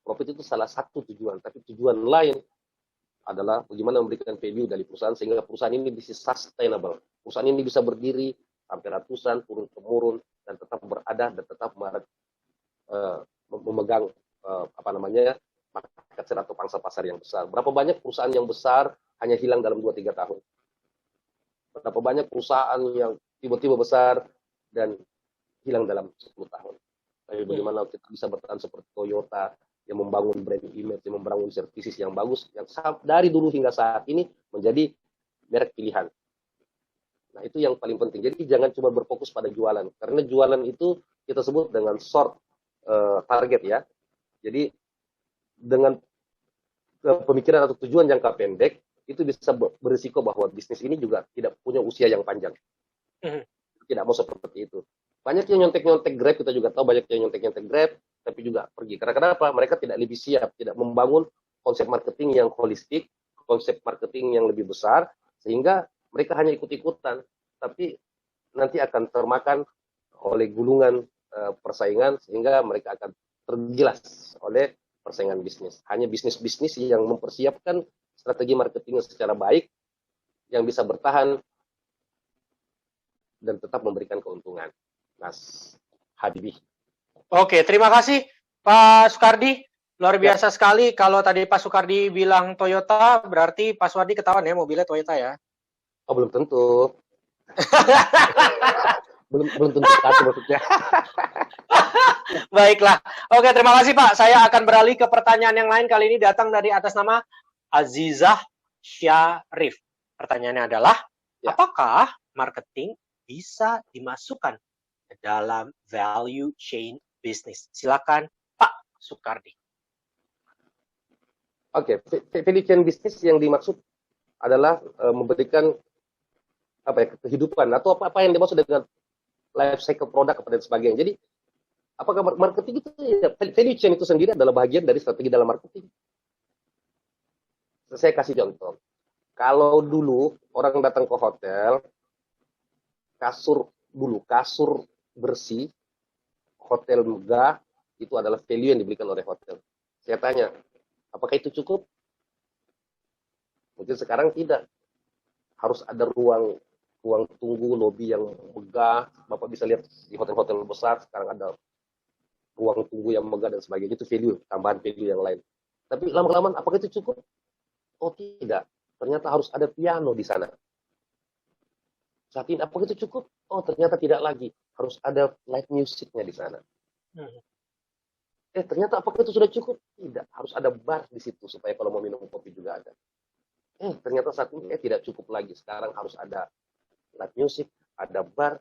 Profit itu salah satu tujuan, tapi tujuan lain adalah bagaimana memberikan value dari perusahaan sehingga perusahaan ini bisa sustainable. Perusahaan ini bisa berdiri sampai ratusan turun-temurun dan tetap berada dan tetap memegang market share atau pangsa pasar yang besar. Berapa banyak perusahaan yang besar hanya hilang dalam 2-3 tahun? Berapa banyak perusahaan yang tiba-tiba besar dan hilang dalam 10 tahun? tapi bagaimana kita bisa bertahan seperti Toyota yang membangun brand image, yang membangun services yang bagus, yang dari dulu hingga saat ini menjadi merek pilihan. Nah, itu yang paling penting. Jadi jangan cuma berfokus pada jualan, karena jualan itu kita sebut dengan short target ya. Jadi dengan pemikiran atau tujuan jangka pendek, itu bisa berisiko bahwa bisnis ini juga tidak punya usia yang panjang. Tidak mau seperti itu. Banyak yang nyontek-nyontek Grab, kita juga tahu banyak yang nyontek-nyontek Grab, tapi juga pergi. Karena kenapa? Mereka tidak lebih siap, tidak membangun konsep marketing yang holistik, konsep marketing yang lebih besar, sehingga mereka hanya ikut-ikutan, tapi nanti akan termakan oleh gulungan persaingan, sehingga mereka akan tergilas oleh persaingan bisnis. Hanya bisnis-bisnis yang mempersiapkan strategi marketing secara baik, yang bisa bertahan dan tetap memberikan keuntungan. Mas Habibie. Oke, terima kasih Pak Sukardi. Luar biasa sekali. Kalau tadi Pak Sukardi bilang Toyota, berarti Pak Sukardi ketahuan ya mobilnya Toyota ya? Oh, belum tentu. belum tentu satu maksudnya. Baiklah. Oke, terima kasih Pak. Saya akan beralih ke pertanyaan yang lain. Kali ini datang dari atas nama Azizah Syarif. Pertanyaannya adalah, apakah marketing bisa dimasukkan ke dalam value chain bisnis? Silakan Pak Sukardi. Oke, value chain bisnis yang dimaksud adalah memberikan kehidupan atau apa yang dimaksud dengan life cycle produk dan sebagainya. Jadi apakah marketing itu ya, value chain itu sendiri adalah bagian dari strategi dalam marketing. Saya kasih contoh. Kalau dulu orang datang ke hotel, kasur bersih, hotel megah, itu adalah value yang diberikan oleh hotel. Saya tanya, apakah itu cukup? Mungkin sekarang tidak. Harus ada ruang tunggu, lobi yang megah. Bapak bisa lihat di hotel-hotel besar, sekarang ada ruang tunggu yang megah dan sebagainya. Itu value, tambahan value yang lain. Tapi lama-lama, apakah itu cukup? Oh tidak. Ternyata harus ada piano di sana. Saat ini, apakah itu cukup? Oh ternyata tidak lagi. Harus ada live musicnya di sana. Ternyata apakah itu sudah cukup? Tidak. Harus ada bar di situ supaya kalau mau minum kopi juga ada. Ternyata saat ini tidak cukup lagi. Sekarang harus ada live music, ada bar,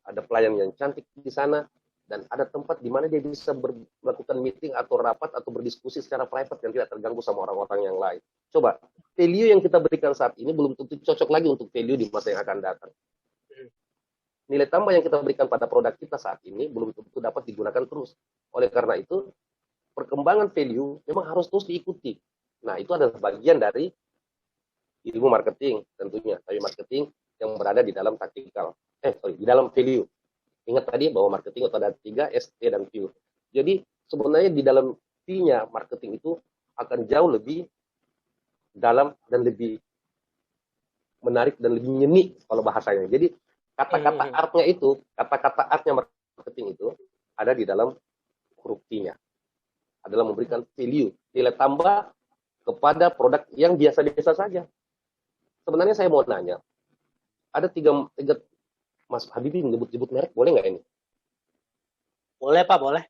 ada pelayan yang cantik di sana, dan ada tempat di mana dia bisa melakukan meeting atau rapat atau berdiskusi secara private yang tidak terganggu sama orang-orang yang lain. Coba, value yang kita berikan saat ini belum tentu cocok lagi untuk value di masa yang akan datang. Nilai tambah yang kita berikan pada produk kita saat ini belum tentu dapat digunakan terus. Oleh karena itu, perkembangan value memang harus terus diikuti. Nah, itu adalah bagian dari ilmu marketing tentunya, tapi marketing yang berada di dalam taktikal. Di dalam value. Ingat tadi bahwa marketing itu ada 3, S, T, dan Q. Jadi sebenarnya di dalam T-nya marketing itu akan jauh lebih dalam dan lebih menarik dan lebih nyeni kalau bahasanya. Jadi kata-kata artnya marketing itu ada di dalam huruf T-nya. Adalah memberikan value, nilai tambah kepada produk yang biasa-biasa saja. Sebenarnya saya mau nanya, ada tiga Mas Habibie menyebut merek, boleh nggak ini? Boleh Pak, boleh.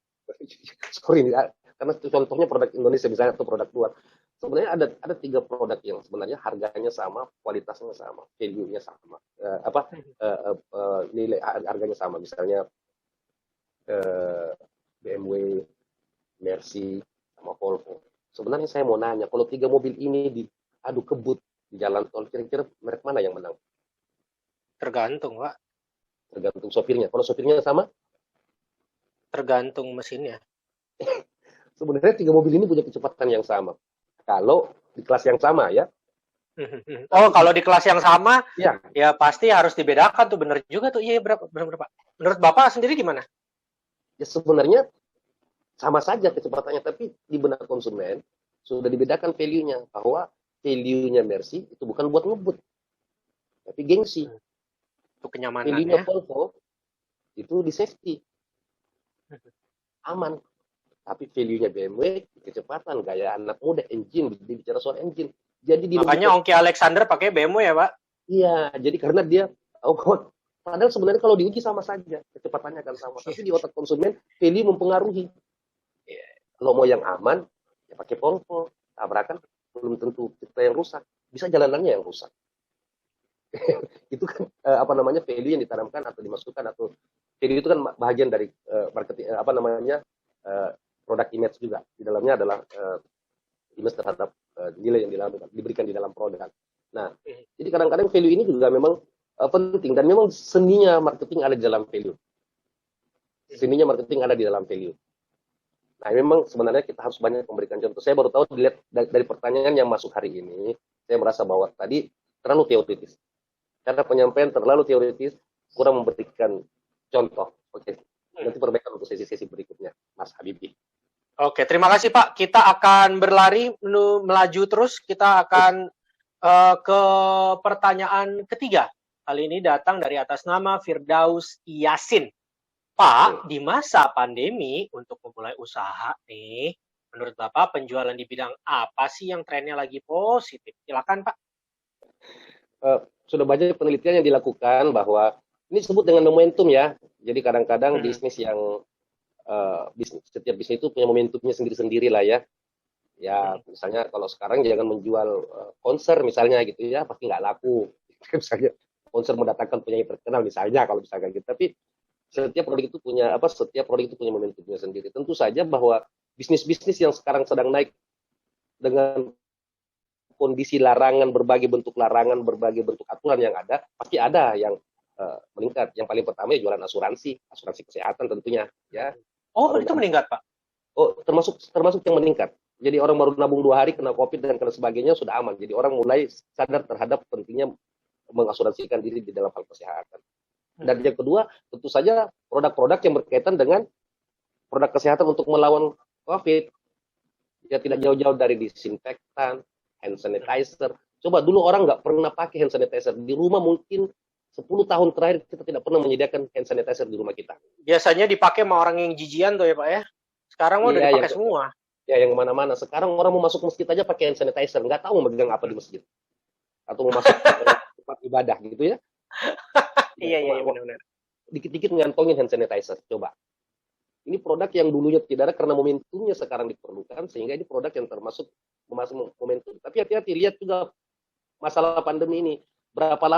Sorry, karena contohnya produk Indonesia misalnya atau produk luar. Sebenarnya ada 3 produk yang sebenarnya harganya sama, kualitasnya sama, value-nya sama, nilai harganya sama. Misalnya BMW, Mercy, sama Volvo. Sebenarnya saya mau nanya, kalau 3 mobil ini diadu kebut di jalan tol, kira-kira merek mana yang menang? Tergantung, Pak. Tergantung sopirnya. Kalau sopirnya sama? Tergantung mesinnya. Sebenarnya 3 mobil ini punya kecepatan yang sama. Kalau di kelas yang sama ya. Oh, kalau di kelas yang sama, ya pasti harus dibedakan tuh. Bener juga tuh. Iya, berapa? Menurut Bapak sendiri gimana? Ya sebenarnya sama saja kecepatannya, tapi di benak konsumen sudah dibedakan value-nya. Bahwa value-nya Mercy itu bukan buat ngebut, tapi gengsi. Itu kenyamanannya. Value-nya Volvo itu di safety, aman. Tapi value-nya BMW kecepatan, gaya anak muda, engine, bicara soal engine. Jadi makanya Ongki Alexander pakai BMW ya Pak? Iya, jadi karena dia Padahal sebenarnya kalau diuji sama saja, kecepatannya akan sama. Tapi di otak konsumen, value mempengaruhi. Kalau mau yang aman, ya pakai Volvo. Tabrakan belum tentu kita yang rusak, bisa jalanannya yang rusak. Itu kan value yang ditanamkan atau dimasukkan, atau value itu kan bagian dari marketing produk image juga. Di dalamnya adalah image terhadap nilai yang diberikan di dalam produk. Nah, jadi kadang-kadang value ini juga memang penting, dan memang seninya marketing ada di dalam value. Seninya marketing ada di dalam value. Nah, memang sebenarnya kita harus banyak memberikan contoh. Saya baru tahu dilihat dari pertanyaan yang masuk hari ini, saya merasa bahwa tadi terlalu teoritis. Karena penyampaian terlalu teoritis, kurang memberikan contoh. Oke, nanti perbaikan untuk sesi-sesi berikutnya, Mas Habibie. Oke, terima kasih Pak. Kita akan berlari, melaju terus. Kita akan ke pertanyaan ketiga. Kali ini datang dari atas nama Firdaus Yasin. Pak, di masa pandemi untuk memulai usaha nih, menurut Bapak penjualan di bidang apa sih yang trennya lagi positif? Silakan Pak. Sudah banyak penelitian yang dilakukan bahwa ini disebut dengan momentum ya. Jadi kadang-kadang bisnis yang setiap bisnis itu punya momentumnya sendiri-sendiri lah ya. Ya misalnya kalau sekarang jangan menjual konser misalnya gitu ya, pasti nggak laku. Misalnya konser mendatangkan penyanyi terkenal misalnya, kalau misalkan gitu. Tapi setiap produk itu punya momentumnya sendiri. Tentu saja bahwa bisnis-bisnis yang sekarang sedang naik dengan kondisi larangan, berbagai bentuk aturan yang ada, pasti ada yang meningkat. Yang paling pertama ya jualan asuransi kesehatan tentunya ya. Oh, itu meningkat Pak? Oh, termasuk yang meningkat. Jadi orang baru nabung 2 hari kena COVID dan kena sebagainya sudah aman. Jadi orang mulai sadar terhadap pentingnya mengasuransikan diri di dalam hal kesehatan. Dan yang kedua, tentu saja produk-produk yang berkaitan dengan produk kesehatan untuk melawan COVID. Ya tidak jauh-jauh dari disinfektan, hand sanitizer. Coba dulu orang nggak pernah pakai hand sanitizer. Di rumah mungkin 10 tahun terakhir kita tidak pernah menyediakan hand sanitizer di rumah kita. Biasanya dipakai sama orang yang jijian tuh ya Pak ya. Sekarang udah dipakai semua. Ya, yang kemana-mana. Sekarang orang mau masuk masjid aja pakai hand sanitizer. Nggak tahu mau megang apa di masjid. Atau mau masuk ke tempat ibadah gitu ya. Iya, benar-benar. Dikit-dikit ngantongin hand sanitizer, coba. Ini produk yang dulunya tidak ada karena momentumnya sekarang diperlukan, sehingga ini produk yang termasuk momentum. Tapi hati-hati, lihat juga masalah pandemi ini. Berapa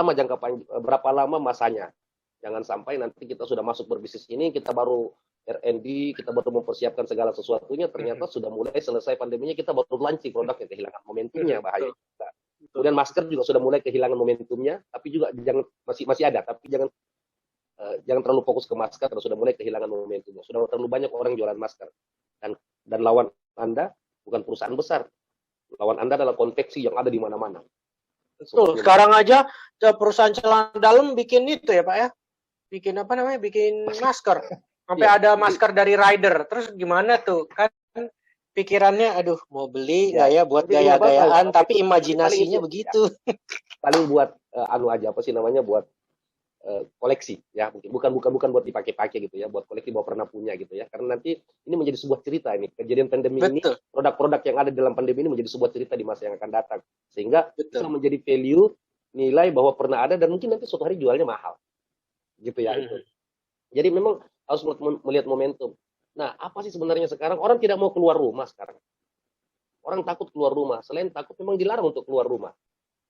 lama masanya. Jangan sampai nanti kita sudah masuk berbisnis ini, kita baru R&D, kita baru mempersiapkan segala sesuatunya, ternyata sudah mulai selesai pandeminya, kita baru launching produknya, kehilangan momentumnya, bahaya. Kemudian masker juga sudah mulai kehilangan momentumnya, tapi juga masih ada, tapi jangan terlalu fokus ke masker karena sudah mulai kehilangan momentumnya. Sudah terlalu banyak orang jualan masker. Dan lawan Anda bukan perusahaan besar. Lawan Anda adalah konveksi yang ada di mana-mana. Betul. Sekarang aja perusahaan celana dalam bikin itu ya Pak ya. Bikin apa namanya? Bikin masker. Sampai ada masker dari rider. Terus gimana tuh? Kan pikirannya aduh mau beli nggak ya buat gaya-gayaan, tapi imajinasinya begitu. Paling buat buat koleksi ya, bukan buat dipakai-pakai gitu ya, buat koleksi bahwa pernah punya gitu ya, karena nanti ini menjadi sebuah cerita, ini kejadian pandemi. Betul. Ini produk-produk yang ada dalam pandemi ini menjadi sebuah cerita di masa yang akan datang, sehingga bisa menjadi value, nilai bahwa pernah ada dan mungkin nanti suatu hari jualnya mahal gitu ya. Itu jadi memang harus melihat momentum. Nah, apa sih sebenarnya sekarang orang tidak mau keluar rumah sekarang, orang takut keluar rumah, selain takut memang dilarang untuk keluar rumah.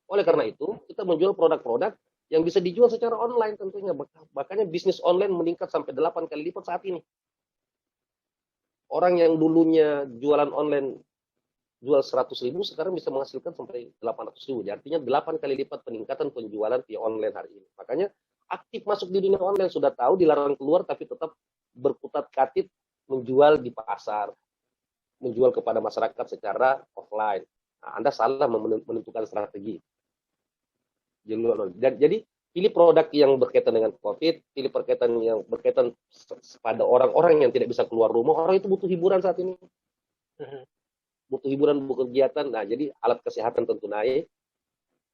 Oleh karena itu kita menjual produk-produk yang bisa dijual secara online tentunya. Makanya bisnis online meningkat sampai 8 kali lipat saat ini. Orang yang dulunya jualan online jual 100.000 sekarang bisa menghasilkan sampai 800.000. Artinya 8 kali lipat peningkatan penjualan via online hari ini. Makanya aktif masuk di dunia online, sudah tahu dilarang keluar tapi tetap berkutat-katit menjual di pasar, menjual kepada masyarakat secara offline. Nah, Anda salah menentukan strategi. Jadi pilih produk yang berkaitan dengan COVID, pilih yang berkaitan pada orang-orang yang tidak bisa keluar rumah. Orang itu butuh hiburan saat ini, butuh hiburan, butuh kegiatan. Nah, jadi alat kesehatan tentu naik,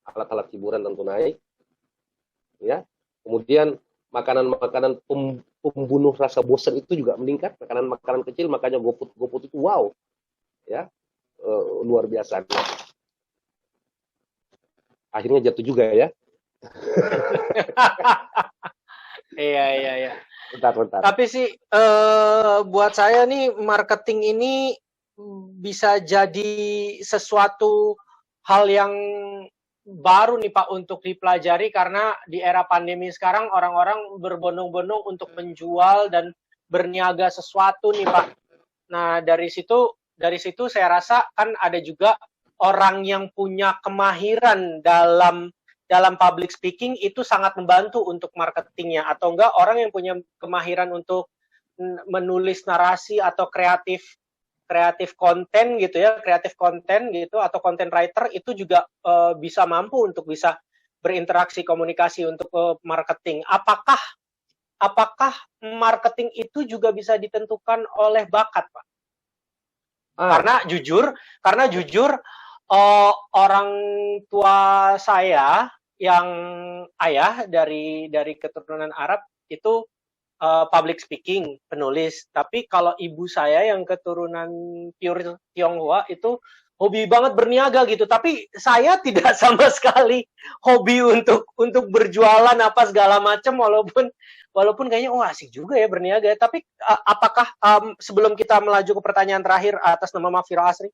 alat-alat hiburan tentu naik, ya. Kemudian makanan-makanan pembunuh rasa bosan itu juga meningkat, makanan-makanan kecil, makanya GoFood itu wow, ya, luar biasa. Akhirnya jatuh juga ya. Iya, iya, iya. Bentar. Tapi sih buat saya nih marketing ini bisa jadi sesuatu hal yang baru nih Pak untuk dipelajari karena di era pandemi sekarang orang-orang berbondong-bondong untuk menjual dan berniaga sesuatu nih Pak. Nah, dari situ saya rasa kan ada juga orang yang punya kemahiran dalam public speaking itu sangat membantu untuk marketingnya atau enggak orang yang punya kemahiran untuk menulis narasi atau kreatif konten gitu ya, kreatif konten gitu atau content writer itu juga bisa mampu untuk bisa berinteraksi komunikasi untuk marketing. Apakah marketing itu juga bisa ditentukan oleh bakat, Pak? Karena jujur orang tua saya yang ayah dari keturunan Arab itu public speaking, penulis. Tapi kalau ibu saya yang keturunan pure Tionghoa itu hobi banget berniaga gitu. Tapi saya tidak sama sekali hobi untuk berjualan apa segala macam walaupun kayaknya asik juga ya berniaga. Tapi apakah sebelum kita melaju ke pertanyaan terakhir atas nama Makfiro Asri,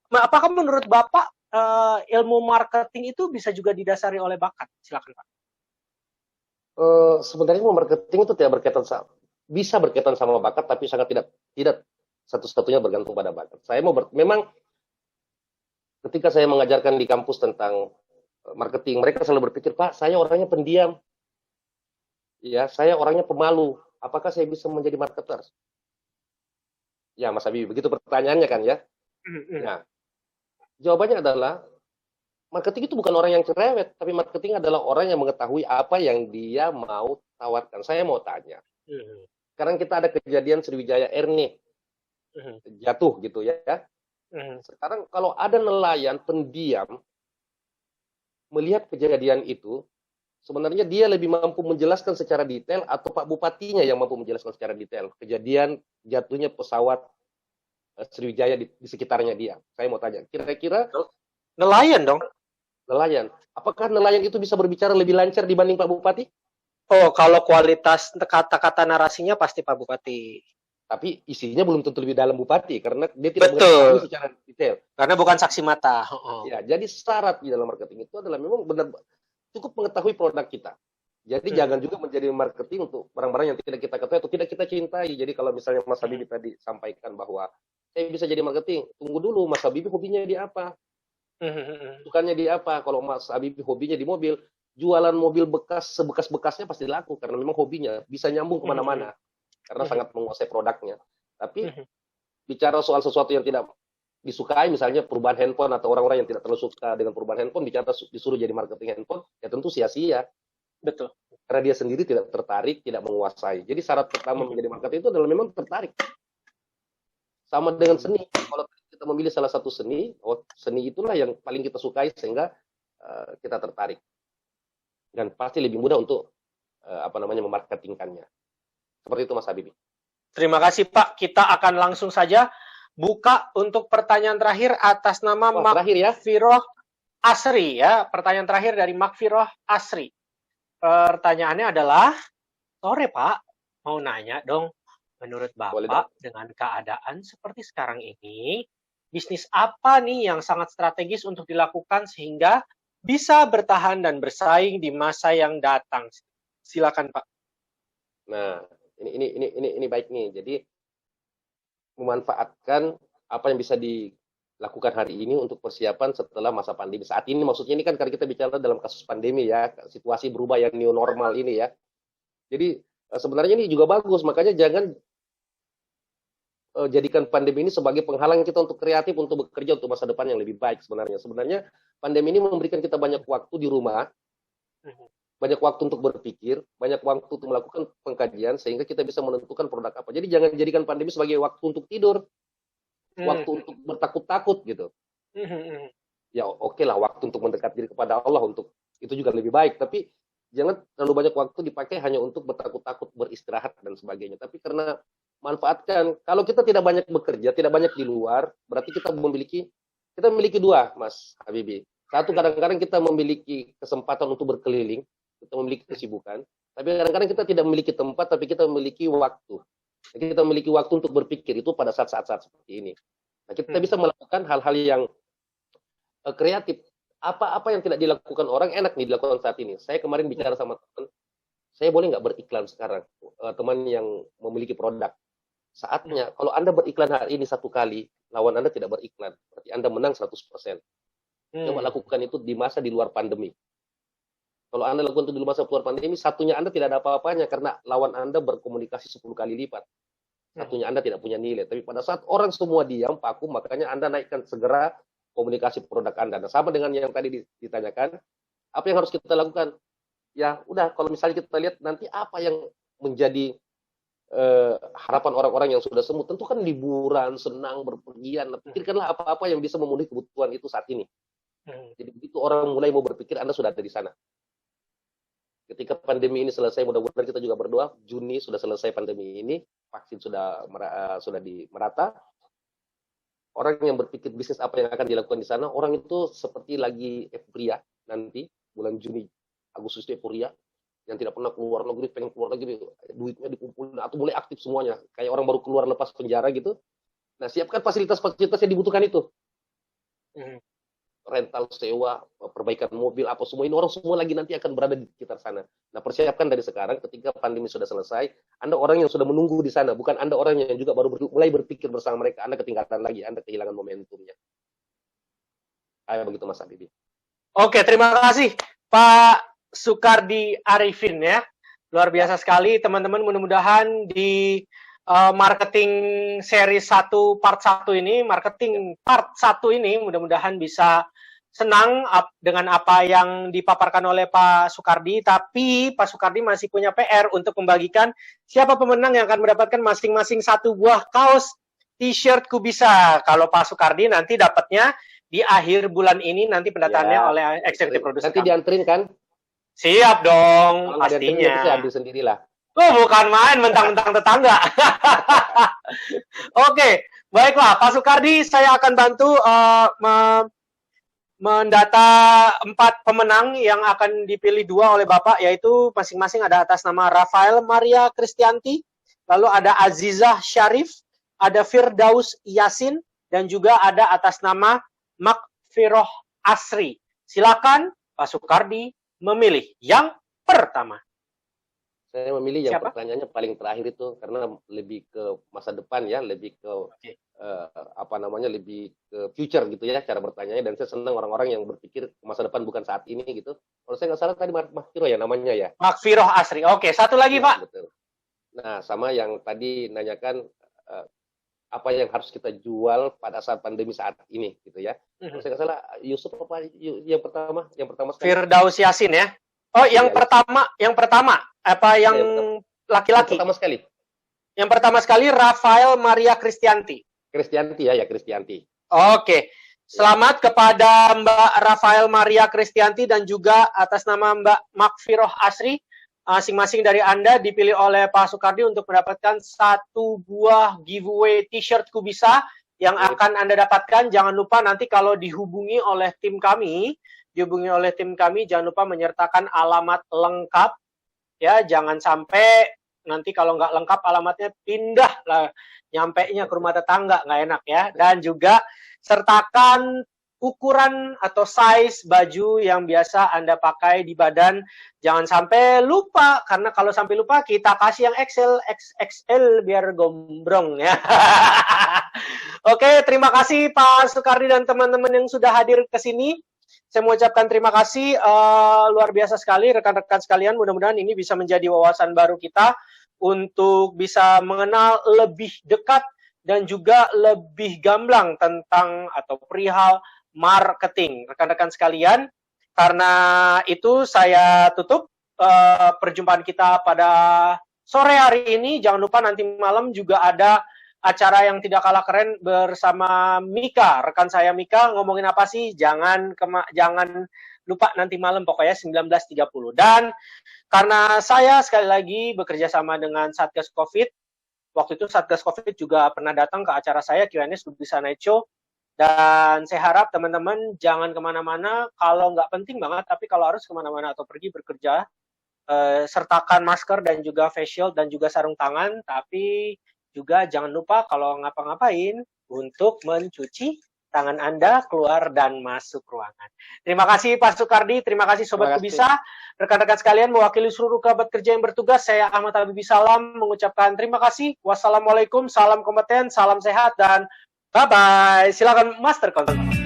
apakah menurut Bapak ilmu marketing itu bisa juga didasari oleh bakat? Silakan Pak. Sebenarnya marketing itu bisa berkaitan sama bakat, tapi sangat tidak satu-satunya bergantung pada bakat. Memang ketika saya mengajarkan di kampus tentang marketing, mereka selalu berpikir, Pak, saya orangnya pendiam, ya, saya orangnya pemalu. Apakah saya bisa menjadi marketer? Ya, Mas Habib, begitu pertanyaannya kan ya. Nah, jawabannya adalah marketing itu bukan orang yang cerewet, tapi marketing adalah orang yang mengetahui apa yang dia mau tawarkan. Saya mau tanya. Sekarang kita ada kejadian Sriwijaya Air nih, jatuh gitu ya. Sekarang kalau ada nelayan pendiam melihat kejadian itu, sebenarnya dia lebih mampu menjelaskan secara detail atau Pak Bupatinya yang mampu menjelaskan secara detail kejadian jatuhnya pesawat Sriwijaya di sekitarnya dia. Saya mau tanya, kira-kira nelayan dong. Nelayan. Apakah nelayan itu bisa berbicara lebih lancar dibanding Pak Bupati? Oh, kalau kualitas kata-kata narasinya pasti Pak Bupati. Tapi isinya belum tentu lebih dalam Bupati karena dia tidak mengetahui secara detail. Karena bukan saksi mata. Ya, jadi syarat di dalam marketing itu adalah memang benar cukup mengetahui produk kita. Jadi jangan juga menjadi marketing untuk barang-barang yang tidak kita ketahui atau tidak kita cintai. Jadi kalau misalnya Mas Habibie tadi sampaikan bahwa saya bisa jadi marketing, tunggu dulu Mas Habibie hobinya di apa? Bukannya di apa? Kalau Mas Habibie hobinya di mobil, jualan mobil bekas sebekas-bekasnya pasti laku karena memang hobinya bisa nyambung kemana-mana karena sangat menguasai produknya. Tapi bicara soal sesuatu yang tidak disukai, misalnya perubahan handphone atau orang-orang yang tidak terlalu suka dengan perubahan handphone, bicara disuruh jadi marketing handphone, ya tentu sia-sia. Betul. Karena dia sendiri tidak tertarik, tidak menguasai. Jadi syarat pertama menjadi marketing itu adalah memang tertarik. Sama dengan seni. Kalau kita memilih salah satu seni, seni itulah yang paling kita sukai sehingga kita tertarik. Dan pasti lebih mudah untuk memarketingkannya. Seperti itu Mas Habibie. Terima kasih Pak. Kita akan langsung saja buka untuk pertanyaan terakhir atas nama Makfiroh Asri ya. Pertanyaan terakhir dari Makfiroh Asri. Pertanyaannya adalah, sore Pak, mau nanya dong, menurut Bapak dengan keadaan seperti sekarang ini, bisnis apa nih yang sangat strategis untuk dilakukan sehingga bisa bertahan dan bersaing di masa yang datang? Silakan Pak. Nah, ini baik nih. Jadi memanfaatkan apa yang bisa dilakukan hari ini untuk persiapan setelah masa pandemi. Saat ini maksudnya ini kan karena kita bicara dalam kasus pandemi ya, situasi berubah yang new normal ini ya. Jadi sebenarnya ini juga bagus, makanya jangan jadikan pandemi ini sebagai penghalang kita untuk kreatif, untuk bekerja untuk masa depan yang lebih baik sebenarnya. Sebenarnya pandemi ini memberikan kita banyak waktu di rumah, banyak waktu untuk berpikir, banyak waktu untuk melakukan pengkajian, sehingga kita bisa menentukan produk apa. Jadi jangan jadikan pandemi sebagai waktu untuk tidur, waktu untuk bertakut-takut gitu. Ya oke lah, waktu untuk mendekat diri kepada Allah, untuk itu juga lebih baik. Tapi jangan terlalu banyak waktu dipakai hanya untuk bertakut-takut, beristirahat, dan sebagainya. Tapi karena manfaatkan, kalau kita tidak banyak bekerja, tidak banyak di luar, berarti kita memiliki dua, Mas Habibie. Satu, kadang-kadang kita memiliki kesempatan untuk berkeliling, kita memiliki kesibukan. Tapi kadang-kadang kita tidak memiliki tempat, tapi kita memiliki waktu. Kita memiliki waktu untuk berpikir itu pada saat-saat seperti ini. Nah, kita bisa melakukan hal-hal yang kreatif. Apa-apa yang tidak dilakukan orang enak nih dilakukan saat ini. Saya kemarin bicara sama teman, saya boleh nggak beriklan sekarang? Teman yang memiliki produk. Saatnya, kalau Anda beriklan hari ini 1 kali, lawan Anda tidak beriklan. Berarti Anda menang 100%. Coba lakukan itu di masa di luar pandemi. Kalau Anda lakukan itu di masa luar pandemi, satunya Anda tidak ada apa-apanya karena lawan Anda berkomunikasi 10 kali lipat. Satunya Anda tidak punya nilai. Tapi pada saat orang semua diam, vakum, makanya Anda naikkan segera komunikasi produk Anda. Nah, sama dengan yang tadi ditanyakan, apa yang harus kita lakukan? Ya, udah, kalau misalnya kita lihat nanti apa yang menjadi harapan orang-orang yang sudah sembuh, tentu kan liburan, senang, berpergian. Pikirkanlah apa-apa yang bisa memenuhi kebutuhan itu saat ini. Jadi begitu orang mulai mau berpikir, Anda sudah ada di sana. Ketika pandemi ini selesai, mudah-mudahan kita juga berdoa, Juni sudah selesai pandemi ini, vaksin sudah merata. Orang yang berpikir bisnis apa yang akan dilakukan di sana, orang itu seperti lagi euforia nanti, bulan Juni, Agustus euforia, yang tidak pernah keluar negeri, pengen keluar negeri, duitnya dikumpulin, atau mulai aktif semuanya. Kayak orang baru keluar lepas penjara gitu. Nah, siapkan fasilitas-fasilitas yang dibutuhkan itu. Rental, sewa, perbaikan mobil, apa semua ini, orang semua lagi nanti akan berada di sekitar sana. Nah, persiapkan dari sekarang, ketika pandemi sudah selesai, Anda orang yang sudah menunggu di sana, bukan Anda orang yang juga baru mulai berpikir bersama mereka, Anda ketinggalan lagi, Anda kehilangan momentumnya. Kayak begitu, Mas Habibie. Oke, terima kasih Pak Sukardi Arifin ya. Luar biasa sekali teman-teman, mudah-mudahan di marketing seri 1 part 1 ini, marketing part 1 ini mudah-mudahan bisa senang dengan apa yang dipaparkan oleh Pak Sukardi, tapi Pak Sukardi masih punya PR untuk membagikan siapa pemenang yang akan mendapatkan masing-masing 1 buah kaos t-shirt Kubisa. Kalau Pak Sukardi nanti dapatnya di akhir bulan ini, nanti pendataannya oleh eksekutif produser. Nanti dianterin kan? Siap dong, pastinya. Saya ambil sendirilah. Oh, bukan main, mentang-mentang tetangga. Oke, baiklah Pak Sukardi, saya akan bantu mendata 4 pemenang yang akan dipilih 2 oleh Bapak, yaitu masing-masing ada atas nama Rafael Maria Kristianti, lalu ada Azizah Syarif, ada Firdaus Yasin, dan juga ada atas nama Makfiroh Asri. Silakan Pak Sukardi memilih yang pertama. Saya memilih yang pertanyaannya paling terakhir itu karena lebih ke masa depan ya, lebih ke lebih ke future gitu ya cara bertanya, dan saya senang orang-orang yang berpikir masa depan bukan saat ini gitu. Kalau saya nggak salah tadi Makfiroh ya namanya ya. Makfiroh Asri. Oke, satu lagi ya, Pak. Betul. Nah, sama yang tadi nanyakan apa yang harus kita jual pada saat pandemi saat ini gitu ya. Kalau saya nggak salah Yusuf apa yang pertama sekali. Firdaus Yasin ya. Oh, yang pertama apa yang laki-laki? Yang pertama sekali. Yang pertama sekali Rafael Maria Kristianti. Kristianti ya Kristianti. Oke. Selamat kepada Mbak Rafael Maria Kristianti dan juga atas nama Mbak Makfiroh Asri. Masing-masing dari Anda dipilih oleh Pak Sukardi untuk mendapatkan 1 buah giveaway t-shirt Kubisa yang akan Anda dapatkan. Jangan lupa nanti kalau dihubungi oleh tim kami, jangan lupa menyertakan alamat lengkap. Ya, jangan sampai nanti kalau nggak lengkap alamatnya pindah lah, nyampenya ke rumah tetangga, nggak enak ya. Dan juga sertakan ukuran atau size baju yang biasa Anda pakai di badan. Jangan sampai lupa, karena kalau sampai lupa kita kasih yang XXL biar gombrong ya. Oke, terima kasih Pak Sukardi dan teman-teman yang sudah hadir ke sini. Saya mengucapkan terima kasih, luar biasa sekali rekan-rekan sekalian. Mudah-mudahan ini bisa menjadi wawasan baru kita untuk bisa mengenal lebih dekat dan juga lebih gamblang tentang atau perihal marketing. Rekan-rekan sekalian, karena itu saya tutup perjumpaan kita pada sore hari ini. Jangan lupa nanti malam juga ada acara yang tidak kalah keren bersama Mika, rekan saya Mika. Ngomongin apa sih? Jangan lupa nanti malam pokoknya 19.30. Dan karena saya sekali lagi bekerja sama dengan Satgas Covid, waktu itu Satgas Covid juga pernah datang ke acara saya Q&A Kubisa Night Show. Dan saya harap teman-teman jangan kemana-mana kalau nggak penting banget, tapi kalau harus kemana-mana atau pergi bekerja, sertakan masker dan juga face shield dan juga sarung tangan, tapi juga jangan lupa kalau ngapa-ngapain untuk mencuci tangan Anda keluar dan masuk ruangan. Terima kasih Pak Sukardi, terima kasih Sobat Kubisa, rekan-rekan sekalian mewakili seluruh kerabat kerja yang bertugas, saya Ahmad Habibie Salam mengucapkan terima kasih. Wassalamualaikum, salam kompeten, salam sehat, dan bye-bye. Silakan Master Control.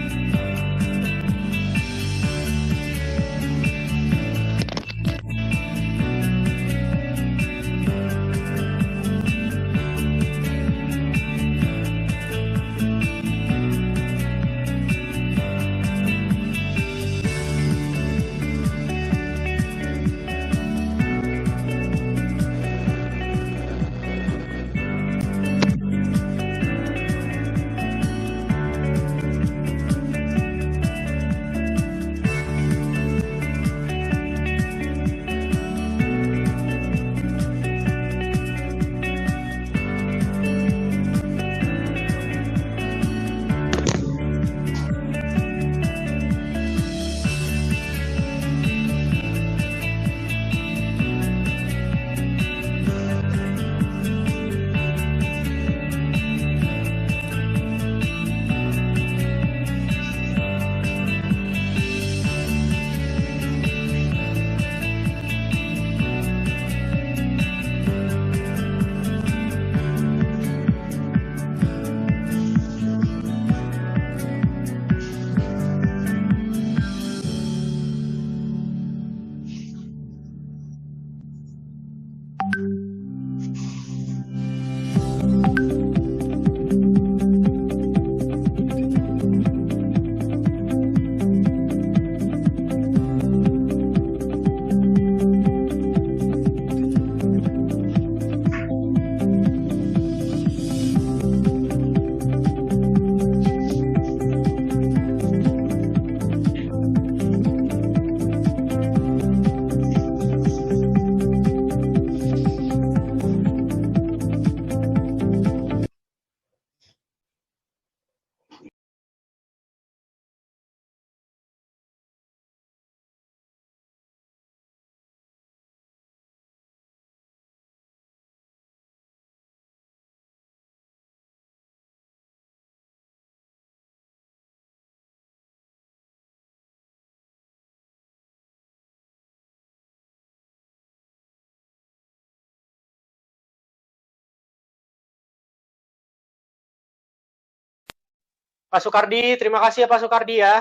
Pak Sukardi, terima kasih ya Pak Sukardi ya.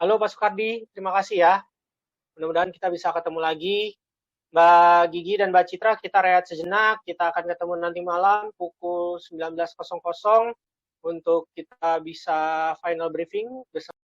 Halo Pak Sukardi, terima kasih ya. Mudah-mudahan kita bisa ketemu lagi. Mbak Gigi dan Mbak Citra, kita rehat sejenak. Kita akan ketemu nanti malam pukul 19.00 untuk kita bisa final briefing bersama